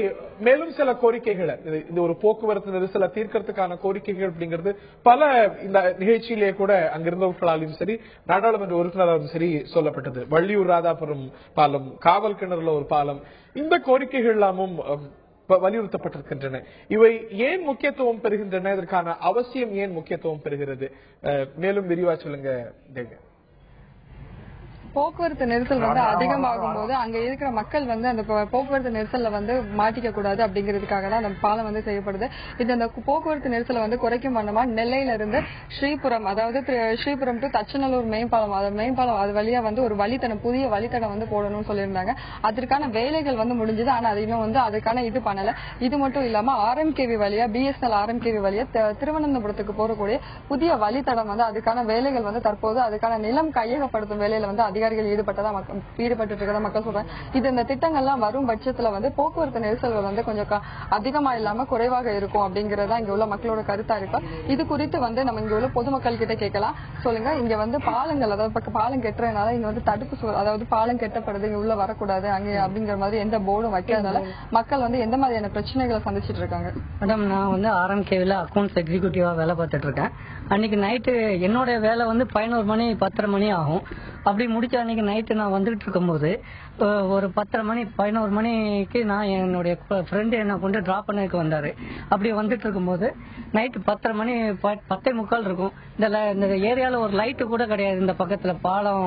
[SPEAKER 1] மேலும் சில கோரிக்கைகள், இந்த ஒரு போக்குவரத்து நெரிசலை தீர்க்கறதுக்கான கோரிக்கைகள் அப்படிங்கிறது பல இந்த நிகழ்ச்சியிலேயே கூட அங்கிருந்தவர்களாலும் சரி, நாடாளுமன்ற உறுப்பினராலும் சரி சொல்லப்பட்டது. வள்ளியூர் ராதாபுரம் பாலம், காவல் கிணறுல ஒரு பாலம், இந்த கோரிக்கைகள் எல்லாமும் வலியுறுத்தப்பட்டிருக்கின்றன. இவை ஏன் முக்கியத்துவம் பெறுகின்றன? இதற்கான அவசியம் ஏன் முக்கியத்துவம் பெறுகிறது? மேலும் விரிவா சொல்லுங்க தேங்க.
[SPEAKER 4] போக்குவரத்து நெரிசல் வந்து அதிகமாகும் போது அங்க இருக்கிற மக்கள் வந்து அந்த போக்குவரத்து நெரிசல்ல வந்து மாட்டிக்க கூடாது அப்படிங்கிறதுக்காக தான் அந்த பாலம் வந்து செய்யப்படுது. இது அந்த போக்குவரத்து நெரிசலை வந்து குறைக்கும் வண்ணமா நெல்லையில இருந்து ஸ்ரீபுரம், அதாவது ஸ்ரீபுரம் டு தச்சநல்லூர் மேம்பாலம், அது வழியா வந்து ஒரு வழித்தடம், புதிய வழித்தடம் வந்து போடணும்னு சொல்லியிருந்தாங்க. அதற்கான வேலைகள் வந்து முடிஞ்சது. ஆனா அது இன்னும் வந்து அதுக்கான இது பண்ணல. இது மட்டும் இல்லாம RMKV வழியா, BSNL RMKV வழியா திருவனந்தபுரத்துக்கு போறக்கூடிய புதிய வழித்தடம் வந்து அதுக்கான வேலைகள் வந்து தற்போது அதுக்கான நிலம் கையகப்படுத்தும் வேலையில வந்து அதிகாரிகள் ஈடுபட்டு இருக்கதா மக்கள் சொல்றாங்க. இது இந்த திட்டங்கள்லாம் வரும் பட்சத்துல வந்து போக்குவரத்து நெரிசல்கள் வந்து கொஞ்சம் அதிகமா இல்லாம குறைவாக இருக்கும் அப்படிங்கறதா இங்க உள்ள மக்களோட கருத்தா இருக்கு. இது குறித்து வந்து நம்ம இங்க உள்ள பொதுமக்கள் கிட்ட கேட்கலாம். சொல்லுங்க, இங்க வந்து பாலங்கள், அதாவது பாலம் கெட்டுறதுனால இங்க வந்து தடுப்பு சுவர், அதாவது பாலம் கெட்டப்படுது, இங்க உள்ள வரக்கூடாது அங்க அப்படிங்கிற மாதிரி எந்த போர்டும் வைக்காதனால மக்கள் வந்து எந்த மாதிரியான பிரச்சனைகளை சந்திச்சிட்டு இருக்காங்க?
[SPEAKER 10] மேடம், நான் வந்து RMKVல அக்கௌண்ட்ஸ் எக்ஸிக்யூட்டிவா வேலை பார்த்துட்டு இருக்கேன். அன்னைக்கு நைட்டு என்னோட வேலை வந்து 11 மணி 10:30 மணி ஆகும். அப்படி முடிச்ச அன்னைக்கு நைட்டு நான் வந்துட்டு இருக்கும்போது ஒரு 10:30 மணி 11 மணிக்கு நான் என்னுடைய ஃப்ரெண்டு என்னை கொண்டு டிராப் பண்ணதுக்கு வந்தாரு. அப்படி வந்துட்டு இருக்கும்போது நைட்டு 10:30 மணி 10:45 இருக்கும். இந்த ஏரியால ஒரு லைட்டு கூட கிடையாது. இந்த பக்கத்துல பாலம்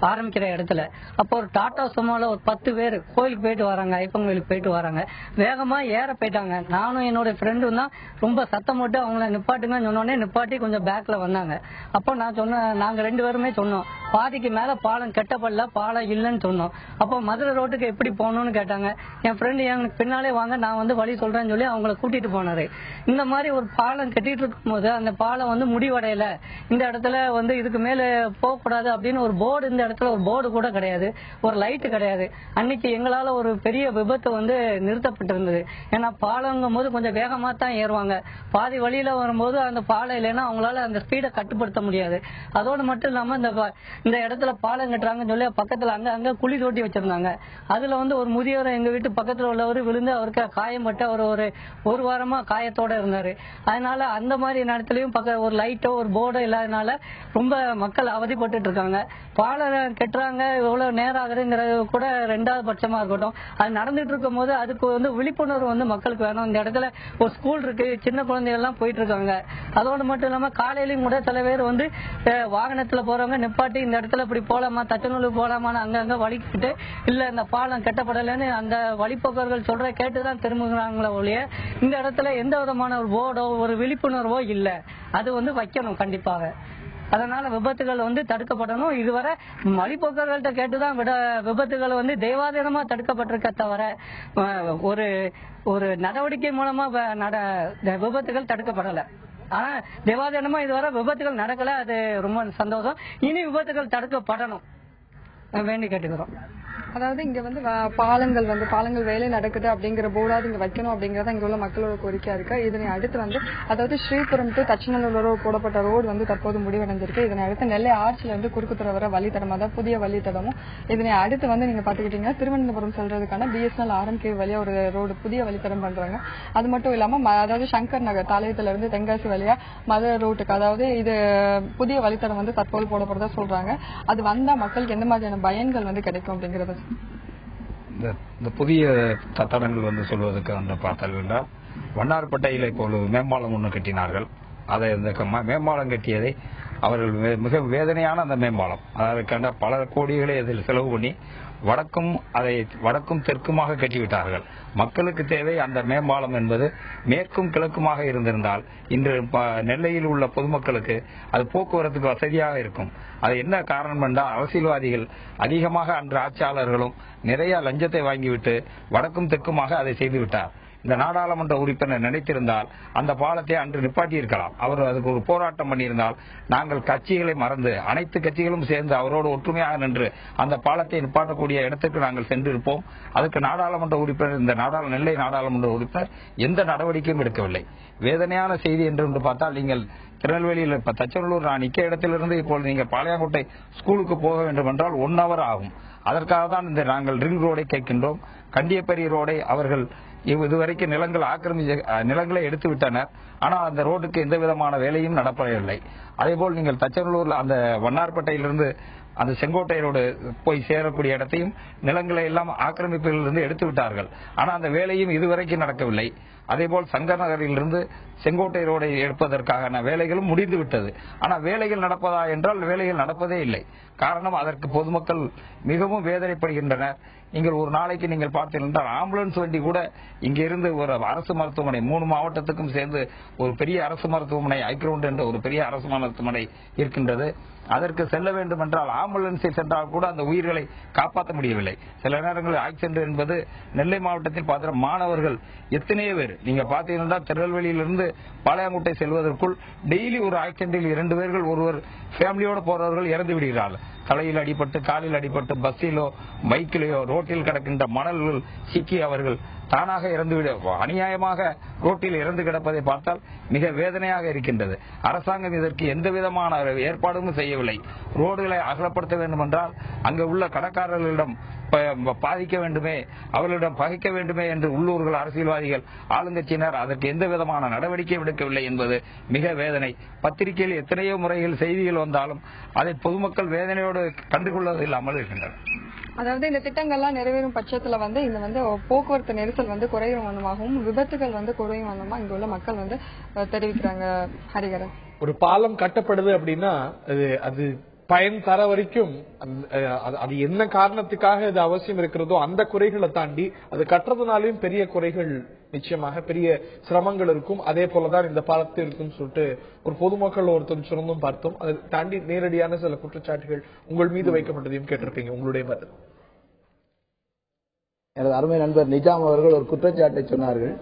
[SPEAKER 10] ஆரம்பிக்கிற இடத்துல அப்போ ஒரு டாடா சுமால ஒரு 10 பேர் கோயிலுக்கு போயிட்டு வராங்க, ஐப்பன் கோயிலுக்கு போயிட்டு வராங்க. வேகமா ஏற போயிட்டாங்க. நானும் என்னோட ஃப்ரெண்டும் தான் ரொம்ப சத்தம் போட்டு அவங்கள நிப்பாட்டுங்கன்னு சொன்னோடனே நிப்பாட்டி கொஞ்சம் பேக்ல வந்தாங்க. அப்போ நான் சொன்னேன், நாங்க 2 பேருமே சொன்னோம், பாதிக்கு மேல பாலம் கெட்டப்படல, பாலம் இல்லைன்னு சொன்னோம். அப்போ மதுரை ரோட்டுக்கு எப்படி போகணும்னு கேட்டாங்க. என் ஃப்ரெண்டு எனக்கு பின்னாலே வாங்க, நான் வந்து வழி சொல்றேன்னு சொல்லி அவங்கள கூட்டிட்டு போனாரு. இந்த மாதிரி ஒரு பாலம் கட்டிட்டு இருக்கும் போது அந்த பாலம் வந்து முடிவடையல, இந்த இடத்துல வந்து இதுக்கு மேல போகக்கூடாது அப்படின்னு ஒரு போர்டு, இந்த இடத்துல ஒரு போர்டு கூட கிடையாது, ஒரு லைட்டு கிடையாது. அன்னைக்கு எங்களால ஒரு பெரிய விபத்து வந்து நிறுத்தப்பட்டிருந்தது. ஏன்னா பாலங்கும் போது கொஞ்சம் வேகமா தான் ஏறுவாங்க. பாதி வழியில வரும்போது அந்த பாலம் இல்லைன்னா அவங்களால அந்த ஸ்பீடை கட்டுப்படுத்த முடியாது. அதோடு மட்டும் இல்லாம இந்த இடத்துல பாலம் கட்டுறாங்கன்னு சொல்லி பக்கத்துல அங்க குழி தோட்டி வச்சிருந்தாங்க. அதுல வந்து ஒரு முதியவர் எங்க வீட்டு பக்கத்துல உள்ளவர் விழுந்து அவருக்கு காயம்பட்டு அவர் ஒரு வாரமா காயத்தோட இருந்தாரு. அதனால அந்த மாதிரி நேரத்திலயும் ஒரு லைட்டோ ஒரு போர்டோ இல்லாதனால ரொம்ப மக்கள் அவதிப்பட்டு இருக்காங்க. பாலம் கட்டுறாங்க, எவ்வளவு நேரம் ஆகுதுங்கிறது கூட 2வது பட்சமா இருக்கட்டும். அது நடந்துட்டு இருக்கும் போது அதுக்கு வந்து விழிப்புணர்வு வந்து மக்களுக்கு வேணும். இந்த இடத்துல ஒரு ஸ்கூல் இருக்கு, சின்ன குழந்தைகள் எல்லாம் போயிட்டு இருக்காங்க. அதோடு மட்டும் இல்லாம காலையிலயும் கூட சில பேர் வந்து வாகனத்துல போறவங்க நிப்பாட்டி இந்த இடத்துல இப்படி போலாமா, தச்சநல்லூர் போலாமான்னு அங்கங்க வலிக்கிட்டு இல்ல இந்த பாலம் கட்டப்படலன்னு அந்த வழிபோக்கர்கள் சொல்ற கேட்டுதான் திரும்புகிறாங்களே ஒழிய இந்த இடத்துல எந்த விதமான ஒரு போர்டோ ஒரு விழிப்புணர்வோ இல்ல. அது வந்து வைக்கணும் கண்டிப்பாக. அதனால விபத்துகள் வந்து தடுக்கப்படணும். இதுவரை வழிபோக்கர்கள்ட்ட கேட்டுதான் விபத்துகள் வந்து தெய்வாதீனமா தடுக்கப்பட்டிருக்க தவிர ஒரு நடவடிக்கை மூலமா விபத்துகள் தடுக்கப்படல. ஆனா தெய்வாதீனமா இதுவரை விபத்துகள் நடக்கல. அது ரொம்ப சந்தோஷம். இனி விபத்துகள் தடுக்கப்படணும் வேண்டி கேட்டுக்கிறோம்.
[SPEAKER 4] அதாவது இங்க வந்து பாலங்கள் வேலை நடக்குது அப்படிங்கிற போர்டாவது இங்க வைக்கணும் அப்படிங்கறத இங்க உள்ள மக்களோட கோரிக்கையா இருக்கு. இதனை அடுத்து வந்து அதாவது ஸ்ரீபுரம் டு தச்சநல்லூர் போடப்பட்ட ரோடு வந்து தற்போது முடிவடைஞ்சிருக்கு. இதனை அடுத்து நெல்லை ஆர்ச்சில இருந்து குறுக்குத்துறை வர வழித்தடம், அதாவது புதிய வழித்தடமும், இதனை அடுத்து வந்து நீங்க பாத்துக்கிட்டீங்கன்னா திருவனந்தபுரம் செல்றதுக்கான BSNL RMKV வழியா ஒரு ரோடு புதிய வழித்தடம் பண்றாங்க. அது மட்டும் இல்லாம அதாவது சங்கர் நகர் தாளையத்துல இருந்து தென்காசி வழியா மதுரை ரோட்டுக்கு அதாவது இது புதிய வழித்தடம் வந்து தற்போது போடப்படுறதா சொல்றாங்க. அது வந்தா மக்களுக்கு எந்த மாதிரியான பயன்கள் வந்து கிடைக்கும் அப்படிங்கறது
[SPEAKER 6] இந்த புதிய தத்தடங்கள் சொல்வதற்கு பார்த்தால் என்றால், வண்ணார்பேட்டையில் இப்போ ஒரு மேம்பாலம் ஒன்று கட்டினார்கள். அதை இந்த மேம்பாலம் கட்டியதை அவர்கள் மிக வேதனையான அந்த மேம்பாலம், அதற்கான பல கோடிகளை அதில் செலவு பண்ணி வடக்கும் தெற்குமாக கட்டிவிட்டார்கள். மக்களுக்கு தேவை அந்த மேம்பாலம் என்பது மேற்கும் கிழக்குமாக இருந்திருந்தால் இன்று நெல்லையில் உள்ள பொதுமக்களுக்கு அது போக்குவரத்துக்கு வசதியாக இருக்கும். அது என்ன காரணம் என்றால், அரசியல்வாதிகள் அதிகமாக அன்று ஆட்சியாளர்களும் நிறைய லஞ்சத்தை வாங்கிவிட்டு வடக்கும் தெற்குமாக அதை செய்துவிட்டார். இந்த நாடாளுமன்ற உறுப்பினர் நினைத்திருந்தால் அந்த பாலத்தை அன்று நிப்பாட்டி இருக்கலாம். அவர் அதுக்கு ஒரு போராட்டம் பண்ணியிருந்தால், நாங்கள் கட்சிகளை மறந்து அனைத்து கட்சிகளும் சேர்ந்து அவரோடு ஒற்றுமையாக நின்று அந்த பாலத்தை நிப்பாட்டக்கூடிய இடத்துக்கு நாங்கள் சென்றிருப்போம். அதுக்கு நாடாளுமன்ற உறுப்பினர், இந்த நெல்லை நாடாளுமன்ற உறுப்பினர் எந்த நடவடிக்கையும் எடுக்கவில்லை. வேதனையான செய்தி என்று பார்த்தால், நீங்கள் திருநெல்வேலியில் இப்ப தச்சநல்லூர் நான் நிக்க இடத்திலிருந்து இப்போது நீங்கள் பாளையங்கோட்டை ஸ்கூலுக்கு போக வேண்டும் என்றால் 1 hour ஆகும். அதற்காக தான் இந்த நாங்கள் ரிங் ரோடை கேட்கின்றோம். கண்டியப்பேரி ரோடை அவர்கள் இதுவரைக்கும் நிலங்களை எடுத்து விட்டனர். ஆனால் அந்த ரோடுக்கு எந்த விதமான வேலையும் நடப்பதில்லை. அதேபோல் நீங்கள் தச்சநல்லூர்ல அந்த வண்ணார்பேட்டையிலிருந்து அந்த செங்கோட்டை ரோடு போய் சேரக்கூடிய இடத்தையும் நிலங்களை எல்லாம் ஆக்கிரமிப்பிலிருந்து எடுத்து விட்டார்கள். ஆனால் அந்த வேலையும் இதுவரைக்கும் நடக்கவில்லை. அதேபோல் சங்கர் நகரிலிருந்து செங்கோட்டை ரோடை எடுப்பதற்கான வேலைகளும் முடிந்து விட்டது. ஆனால் வேலைகள் நடப்பதா என்றால் வேலைகள் நடப்பதே இல்லை. காரணம், அதற்கு பொதுமக்கள் மிகவும் வேதனைப்படுகின்றனர். நீங்கள் ஒரு நாளைக்கு நீங்கள் பார்த்தீர்கள், ஆம்புலன்ஸ் வண்டி கூட இங்கிருந்து ஒரு அரசு மருத்துவமனை 3 மாவட்டத்துக்கும் சேர்ந்து ஒரு பெரிய அரசு மருத்துவமனை ஐக்ரவுண்ட் என்ற ஒரு பெரிய அரசு மருத்துவமனை இருக்கின்றது. அதற்கு செல்ல வேண்டும் என்றால் ஆம்புலன்ஸில் சென்றால் கூட அந்த உயிர்களை காப்பாற்ற முடியவில்லை. சில நேரங்களில் ஆக்சிடென்ட் என்பது நெல்லை மாவட்டத்தில் பார்த்த மாணவர்கள் எத்தனையோ பேர் நீங்க பார்த்தீங்கன்னா, திருநெல்வேலியிலிருந்து பாளையங்கோட்டை செல்வதற்குள் டெய்லி ஒரு ஆக்சிடென்டில் 2 பேர்கள் ஒருவர் ஃபேமிலியோடு போறவர்கள் இறந்து விடுகிறார்கள். தலையில் அடிபட்டு, காலில் அடிபட்டு, பஸ்ஸிலோ பைக்கிலேயோ ரோட்டில் கிடக்கின்ற மணல்கள் சிக்கி அவர்கள் தானாக இறந்துவிட அநியாயமாக ரோட்டில் இறந்து கிடப்பதை பார்த்தால் மிக வேதனையாக இருக்கின்றது. அரசாங்கம் இதற்கு எந்த விதமான ஏற்பாடும் செய்யவில்லை. ரோடுகளை அகலப்படுத்த வேண்டும் என்றால் அங்கு உள்ள கடற்காரர்களிடம் பாதிக்க வேண்டுமே, அவர்களிடம் பகைக்க வேண்டுமே என்று உள்ளூர்கள் அரசியல்வாதிகள் ஆளுங்கட்சியினர் அதற்கு எந்த விதமான நடவடிக்கை எடுக்கவில்லை என்பது மிக வேதனை. பத்திரிகையில் எத்தனையோ முறைகள் செய்திகள் வந்தாலும் அதை பொதுமக்கள் வேதனையோடு கண்டுகொள்வது இல்லாமல் இருக்கின்றனர்.
[SPEAKER 4] அதாவது இந்த திட்டங்கள்லாம் நிறைவேறும் பட்சத்துல இந்த போக்குவரத்து நெரிசல் குறையும் வண்ணமாகவும் விபத்துகள் குறையும் வண்ணமா இங்க உள்ள மக்கள் தெரிவிக்கிறாங்க. ஹரிகரன்,
[SPEAKER 1] ஒரு பாலம் கட்டப்படுது அப்படின்னா அது பயன் தர வரைக்கும் அது என்ன காரணத்துக்காக இது அவசியம் இருக்கிறதோ அந்த குறைகளை தாண்டி அது கட்டுறதுனாலையும் பெரிய குறைகள், நிச்சயமாக பெரிய சிரமங்கள் இருக்கும். அதே போலதான் இந்த பாலத்தில் இருக்கும் சொல்லிட்டு ஒரு பொதுமக்கள் ஒருத்தர் சொன்னதும் பார்த்தோம். அதை தாண்டி நேரடியான சில குற்றச்சாட்டுகள் உங்கள் மீது வைக்கப்பட்டதையும் கேட்டிருப்பீங்க. உங்களுடைய பதில்?
[SPEAKER 3] எனது அருமை நண்பர் நிஜாம் அவர்கள் ஒரு குற்றச்சாட்டை சொன்னார்கள்.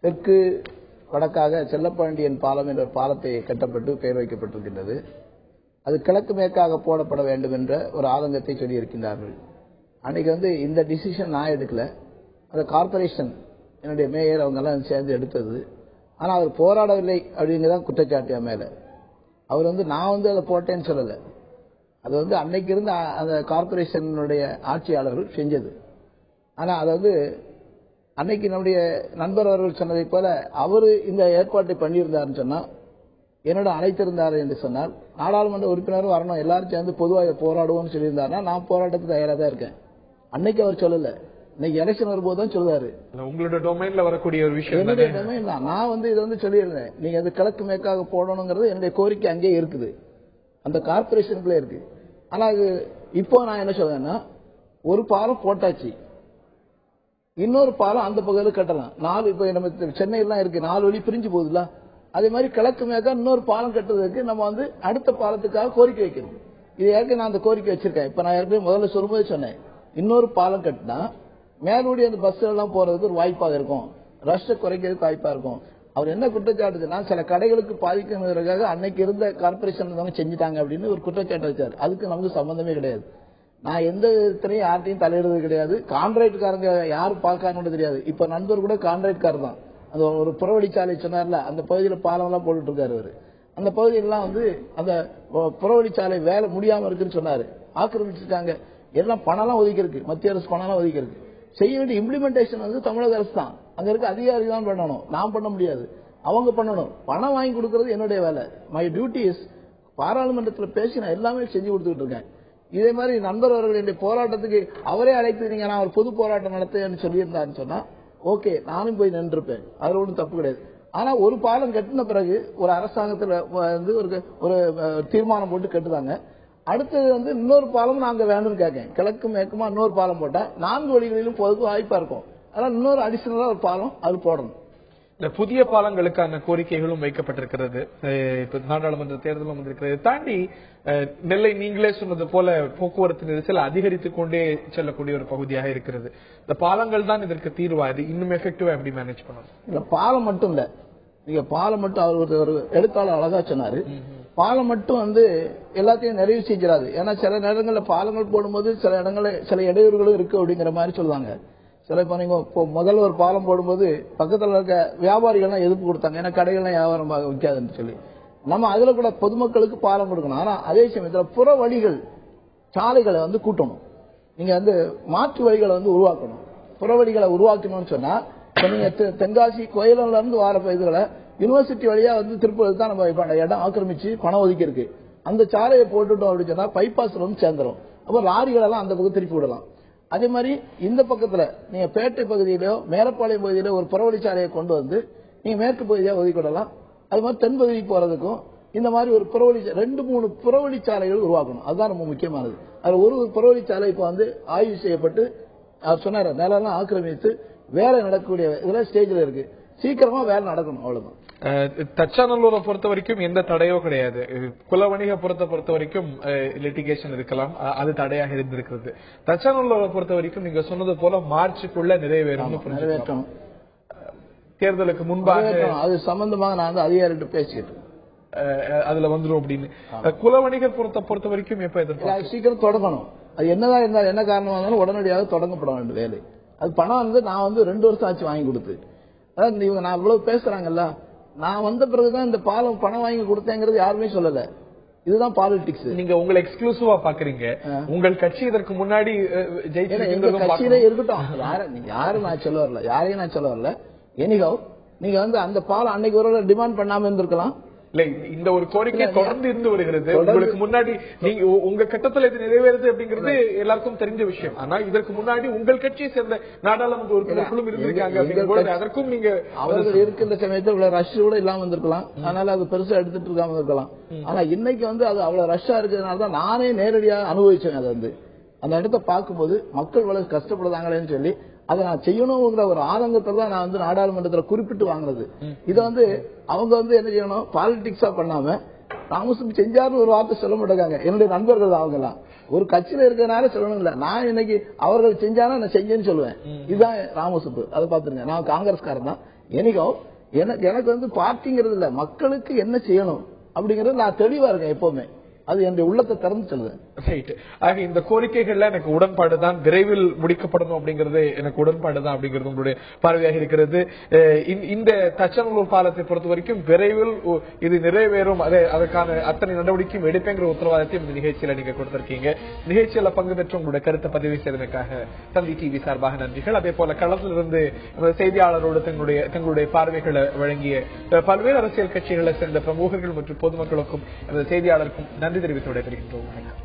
[SPEAKER 3] தெற்கு வடக்காக செல்லப்பாண்டியன் பாலம் என்ற பாலத்தை கட்டப்பட்டு பெயர் வைக்கப்பட்டிருக்கின்றது. அது கிழக்கு மேற்காக போடப்பட வேண்டும் என்ற ஒரு ஆதங்கத்தை சொல்லியிருக்கின்றார்கள். அன்னைக்கு இந்த டிசிஷன் நான் எடுக்கல, அது கார்பரேஷன் என்னுடைய மேயர் அவங்க எல்லாம் சேர்ந்து எடுத்தது. ஆனால் அவர் போராடவில்லை அப்படிங்கிறதான் குற்றச்சாட்டு மேல. அவர் நான் அதை போட்டேன்னு சொல்லல, அது அன்னைக்கு இருந்த அந்த கார்பரேஷனுடைய ஆட்சியாளர்கள் செஞ்சது. ஆனா அது அன்னைக்கு நம்முடைய நண்பர் அவர்கள் சொன்னதை போல அவரு இந்த ஏற்பாட்டை பண்ணியிருந்தாருன்னு சொன்னா, என்னோட அழைத்திருந்தார் என்று சொன்னால் நாடாளுமன்ற உறுப்பினரும் வரணும், எல்லாரும் சேர்ந்து பொதுவாக போராடுவோம்னு சொல்லியிருந்தாருன்னா நான் போராட்டத்துக்கு தயாராக தான் இருக்கேன். அன்னைக்கு அவர் சொல்லல, இன்னைக்கு எலெக்ஷன் வரும்போது தான் சொல்லுவாரு.
[SPEAKER 1] உங்களோட டொமைன்ல வரக்கூடிய ஒரு விஷயம்,
[SPEAKER 3] என்னுடைய டொமைன் தான். நான் இதை சொல்லியிருந்தேன், நீங்க அது கிழக்கு மேற்காக போடணுங்கிறது என்னுடைய கோரிக்கை அங்கே இருக்குது, அந்த கார்பரேஷனுக்குள்ளே இருக்கு. ஆனா அது இப்போ நான் என்ன சொல்றேன்னா, ஒரு பாலம் போட்டாச்சு, இன்னொரு பாலம் அந்த பகுதியில் கட்டலாம். 4 இப்ப நம்ம சென்னையெல்லாம் இருக்கு, 4 வழி பிரிஞ்சு போகுதுல, அதே மாதிரி கிழக்கு மேற்கா இன்னொரு பாலம் கட்டுறதுக்கு நம்ம அடுத்த பாலத்துக்காக கோரிக்கை வைக்கணும். இது ஏற்கனவே நான் அந்த கோரிக்கை வச்சிருக்கேன். இப்ப நான் ஏற்கனவே முதல்ல சொல்லும்போது சொன்னேன், இன்னொரு பாலம் கட்டினா மேலூடி அந்த பஸ் எல்லாம் போறதுக்கு ஒரு வாய்ப்பாக இருக்கும், ரஷ் குறைக்கிறதுக்கு வாய்ப்பா இருக்கும். அவர் என்ன குற்றச்சாட்டுன்னா, சில கடைகளுக்கு பாதிக்கிறதுக்காக அன்னைக்கு இருந்த கார்பரேஷன் செஞ்சுட்டாங்க அப்படின்னு ஒரு குற்றச்சாட்டு வச்சாரு. அதுக்கு நமக்கு சம்பந்தமே கிடையாது. நான் எந்த விதத்திலையும் யார்ட்டையும் தலையிடுறது கிடையாது. கான்ட்ராக்ட்காரங்க யாரு பார்க்காங்கன்னு தெரியாது. இப்ப நண்பர் கூட கான்ட்ராக்ட்காரர் தான். அந்த ஒரு புறவழிச்சாலை சொன்னார்ல, அந்த பகுதியில் பாலம் எல்லாம் போட்டுட்டு இருக்காரு அவரு. அந்த பகுதியெல்லாம் அந்த புறவழிச்சாலை வேலை முடியாம இருக்குன்னு சொன்னாரு. ஆக்கிரமிச்சிருக்காங்க, எல்லாம் பணம்லாம் ஒதுக்கி இருக்கு, மத்திய அரசு பணம்லாம் ஒதுக்கி இருக்கு. செய்ய வேண்டிய இம்ப்ளிமெண்டேஷன் தமிழக அரசு தான், அங்க இருக்க அதிகாரி தான் பண்ணணும், நான் பண்ண முடியாது, அவங்க பண்ணணும். பணம் வாங்கி கொடுக்கறது என்னுடைய வேலை. மை டியூட்டி இஸ் பாராளுமன்றத்தில் பேசி நான் எல்லாமே செஞ்சு கொடுத்துட்டு இருக்கேன். இதே மாதிரி நண்பர் அவர்கள் என்னுடைய போராட்டத்துக்கு அவரே அழைத்து நீங்க நான் ஒரு பொது போராட்டம் நடத்தேன்னு சொல்லியிருந்தான்னு சொன்னா ஓகே, நானும் போய் நின்றுப்பேன், அதுல ஒன்றும் தப்பு கிடையாது. ஆனா ஒரு பாலம் கட்டின பிறகு ஒரு அரசாங்கத்துல வந்து ஒரு தீர்மானம் போட்டு கட்டுறாங்க. அடுத்தது வந்து இன்னொரு பாலம் நாங்க வேணும்னு கேட்கேன். கிழக்கு மேற்குமா இன்னொரு பாலம் போட்டா 4 வழிகளிலும் போறதுக்கு வாய்ப்பா இருக்கும். அதனால இன்னொரு அடிஷனலா ஒரு பாலம் அது போடணும்.
[SPEAKER 1] இந்த புதிய பாலங்களுக்கான கோரிக்கைகளும் வைக்கப்பட்டிருக்கிறது. இப்ப நாடாளுமன்ற தேர்தலும் வந்திருக்கிறது. தாண்டி நெல்லை நீங்களே சொன்னது போல போக்குவரத்து நெரிசல் அதிகரித்துக் கொண்டே செல்லக்கூடிய ஒரு பகுதியாக இருக்கிறது. இந்த பாலங்கள் தான் இதற்கு தீர்வா? இது இன்னும் எஃபெக்டிவா எப்படி மேனேஜ் பண்ணணும்?
[SPEAKER 3] இல்ல பாலம் மட்டும் இல்ல, நீங்க பாலம் மட்டும் அவர் ஒரு எழுத்தாளர் அழகா சொன்னாரு, பாலம் மட்டும் வந்து எல்லாத்தையும் நிறைவு செஞ்சிடாது. ஏன்னா சில நேரங்கள்ல பாலங்கள் போடும்போது சில இடங்கள்ல சில இடையூறுகளும் இருக்கு அப்படிங்கிற மாதிரி சொல்லுவாங்க. சில இப்ப நீங்க முதல்ல ஒரு பாலம் போடும்போது பக்கத்துல இருக்க வியாபாரிகள்லாம் எதிர்ப்பு கொடுத்தாங்க, ஏன்னா கடைகள்லாம் வியாபாரம் வைக்காதுன்னு சொல்லி. நம்ம அதுல கூட பொதுமக்களுக்கு பாலம் கொடுக்கணும். ஆனா அதே சமயத்துல புற வழிகள் சாலைகளை வந்து கூட்டணும். நீங்க வந்து மாற்று வழிகளை வந்து உருவாக்கணும். புற வழிகளை உருவாக்கணும்னு சொன்னா நீங்க தென்காசி கோயிலில இருந்து வார இதுகளை யூனிவர்சிட்டி வழியா வந்து திருப்பூருக்கு தான் நம்ம இடம் ஆக்கிரமிச்சு பணம் ஒதுக்கி இருக்கு. அந்த சாலையை போட்டுட்டோம் அப்படின்னு சொன்னா பைபாஸ்ல வந்து சேர்ந்துரும். அப்ப லாரிகள் எல்லாம் அந்த பக்கம் திருப்பி விடலாம். அதே மாதிரி இந்த பக்கத்துல நீங்க பேட்டை பகுதியிலோ மேலப்பாளையம் பகுதியிலோ ஒரு புறவழிச்சாலையை கொண்டு வந்து நீங்க மேற்கு பகுதியா ஒதுக்கிடலாம். அது மாதிரி தென் பகுதிக்கு போறதுக்கும் இந்த மாதிரி ஒரு 2-3 புறவழிச்சாலைகள் உருவாக்கணும். அதுதான் ரொம்ப முக்கியமானது. அது ஒரு புறவழிச்சாலை இப்ப வந்து ஆய்வு செய்யப்பட்டு அவர் சொன்னார் நிலம் ஆக்கிரமித்து வேலை நடக்கக்கூடிய இதுல ஸ்டேஜ்ல இருக்கு. சீக்கிரமா வேலை நடக்கணும், அவ்வளவுதான்.
[SPEAKER 1] தச்சாநல்லூரை பொறுத்த வரைக்கும் எந்த தடையோ கிடையாது. குலவணிக பொறுத்த வரைக்கும் லிட்டிகேஷன் இருக்கலாம், அது தடையாக இருந்திருக்கிறது. தச்சாநல்லூரை பொறுத்த வரைக்கும் நீங்க சொன்னது போல மார்ச்சுக்குள்ள நிறைவேற்றணும். தேர்தலுக்கு முன்பாக
[SPEAKER 3] அது சம்பந்தமாக நான் வந்து அதிகாரிகிட்ட பேசிட்டு
[SPEAKER 1] அதுல வந்துடும் அப்படின்னு. குலவணிகர் பொறுத்த வரைக்கும் எப்ப எதிர்ப்பு
[SPEAKER 3] சீக்கிரம் தொடங்கணும். அது என்னதான் இருந்தாலும் என்ன காரணமா இருந்தாலும் உடனடியாக தொடங்கப்பட வேண்டும் வேலை. அது பணம் வந்து நான் வந்து 2 வருஷம் ஆச்சு வாங்கி கொடுத்து. அதாவது இவங்க நான் இவ்வளவு பேசுறாங்கல்ல, நான் வந்த பிறகுதான் இந்த பாலம் பணம் வாங்கி கொடுத்தேங்கிறது யாருமே சொல்லல. இதுதான் பாலிடிக்ஸ்.
[SPEAKER 1] நீங்க உங்களை எக்ஸ்க்ளூசிவா பாக்குறீங்க. உங்கள் கட்சி இதற்கு முன்னாடி
[SPEAKER 3] கட்சியில இருக்கட்டும், யாரும் நான் சொல்ல வரல, யாரையும் நான் சொல்ல வரல. எனிகோ நீங்க வந்து அந்த பாலம் அன்னைக்கு ஒரு டிமாண்ட் பண்ணாம இருந்திருக்கலாம்.
[SPEAKER 1] இல்ல, இந்த ஒரு கோரிக்கை தொடர்ந்து இருந்து வருகிறது. உங்களுக்கு முன்னாடி நீங்க உங்க கட்டத்துல இது நிறைவேறுது அப்படிங்கிறது எல்லாருக்கும் தெரிஞ்ச விஷயம். ஆனா இதற்கு முன்னாடி உங்கள் கட்சியை சேர்ந்த நாடாளுமன்ற உறுப்பினர்களும் இருந்திருக்காங்க. அதற்கும் நீங்க
[SPEAKER 3] அவர்கள் இருக்கின்ற சமயத்தில் இவ்வளவு ரஷ் கூட இல்லாம இருந்திருக்கலாம். அதனால அது பெருசா எடுத்துட்டு இருக்காம இருக்கலாம். ஆனா இன்னைக்கு வந்து அது அவ்வளவு ரஷ்ஷா இருக்கிறதுனாலதான் நானே நேரடியா அனுபவிச்சேன். அதை வந்து அந்த இடத்த பார்க்கும்போது மக்கள் இவ்வளவு கஷ்டப்படுறாங்களேன்னு சொல்லி அதை நான் செய்யணுங்கிற ஒரு ஆதங்கத்தில் தான் நான் வந்து நாடாளுமன்றத்தில் குறிப்பிட்டு வாங்கினது. இதை வந்து அவங்க வந்து என்ன செய்யணும், பாலிடிக்ஸா பண்ணாம ராமசுப்பு செஞ்சாருன்னு ஒரு வார்த்தை சொல்ல மாட்டாங்க. என்னுடைய நண்பர்கள் அவங்க எல்லாம் ஒரு கட்சியில இருக்கிறதுனால சொல்லணும் இல்ல, நான் இன்னைக்கு அவர்கள் செஞ்சாலும் நான் செஞ்சேன்னு சொல்லுவேன். இதுதான் ராமசுப்பு. அதை பாத்துருங்க, நான் காங்கிரஸ்காரன் தான். எனக்கு வந்து பார்ட்டிங்கிறது இல்ல, மக்களுக்கு என்ன செய்யணும் அப்படிங்கறது நான் தெளிவா இருக்கேன் எப்பவுமே. அது என்னுடைய உள்ளத்தை திறந்து சொல்லுவேன்.
[SPEAKER 1] ஆக இந்த கோரிக்கைகள்ல எனக்கு உடன்பாடு தான், விரைவில் முடிக்கப்படணும் அப்படிங்கிறது எனக்கு உடன்பாடு தான் அப்படிங்கிறது உங்களுடைய பார்வையாக இருக்கிறது. இந்த தச்சாநல்லூர் பாலத்தை பொறுத்த வரைக்கும் விரைவில் இது நிறைவேறும், அதற்கான அத்தனை நடவடிக்கையும் எடுப்பேங்கிற உத்தரவாதத்தையும் இந்த நிகழ்ச்சியில நீங்க கொடுத்திருக்கீங்க. நிகழ்ச்சியில பங்கு பெற்று உங்களுடைய கருத்தை பதிவு செய்ததற்காக தந்தி டிவி சார்பாக நன்றிகள். அதே போல களத்திலிருந்து செய்தியாளரோடு தங்களுடைய பார்வைகளை வழங்கிய பல்வேறு அரசியல் கட்சிகளை சேர்ந்த பிரமுகர்கள் மற்றும் பொதுமக்களுக்கும் செய்தியாளருக்கும் நன்றி தெரிவித்து விடைபெறுகின்றோம். வணக்கம்.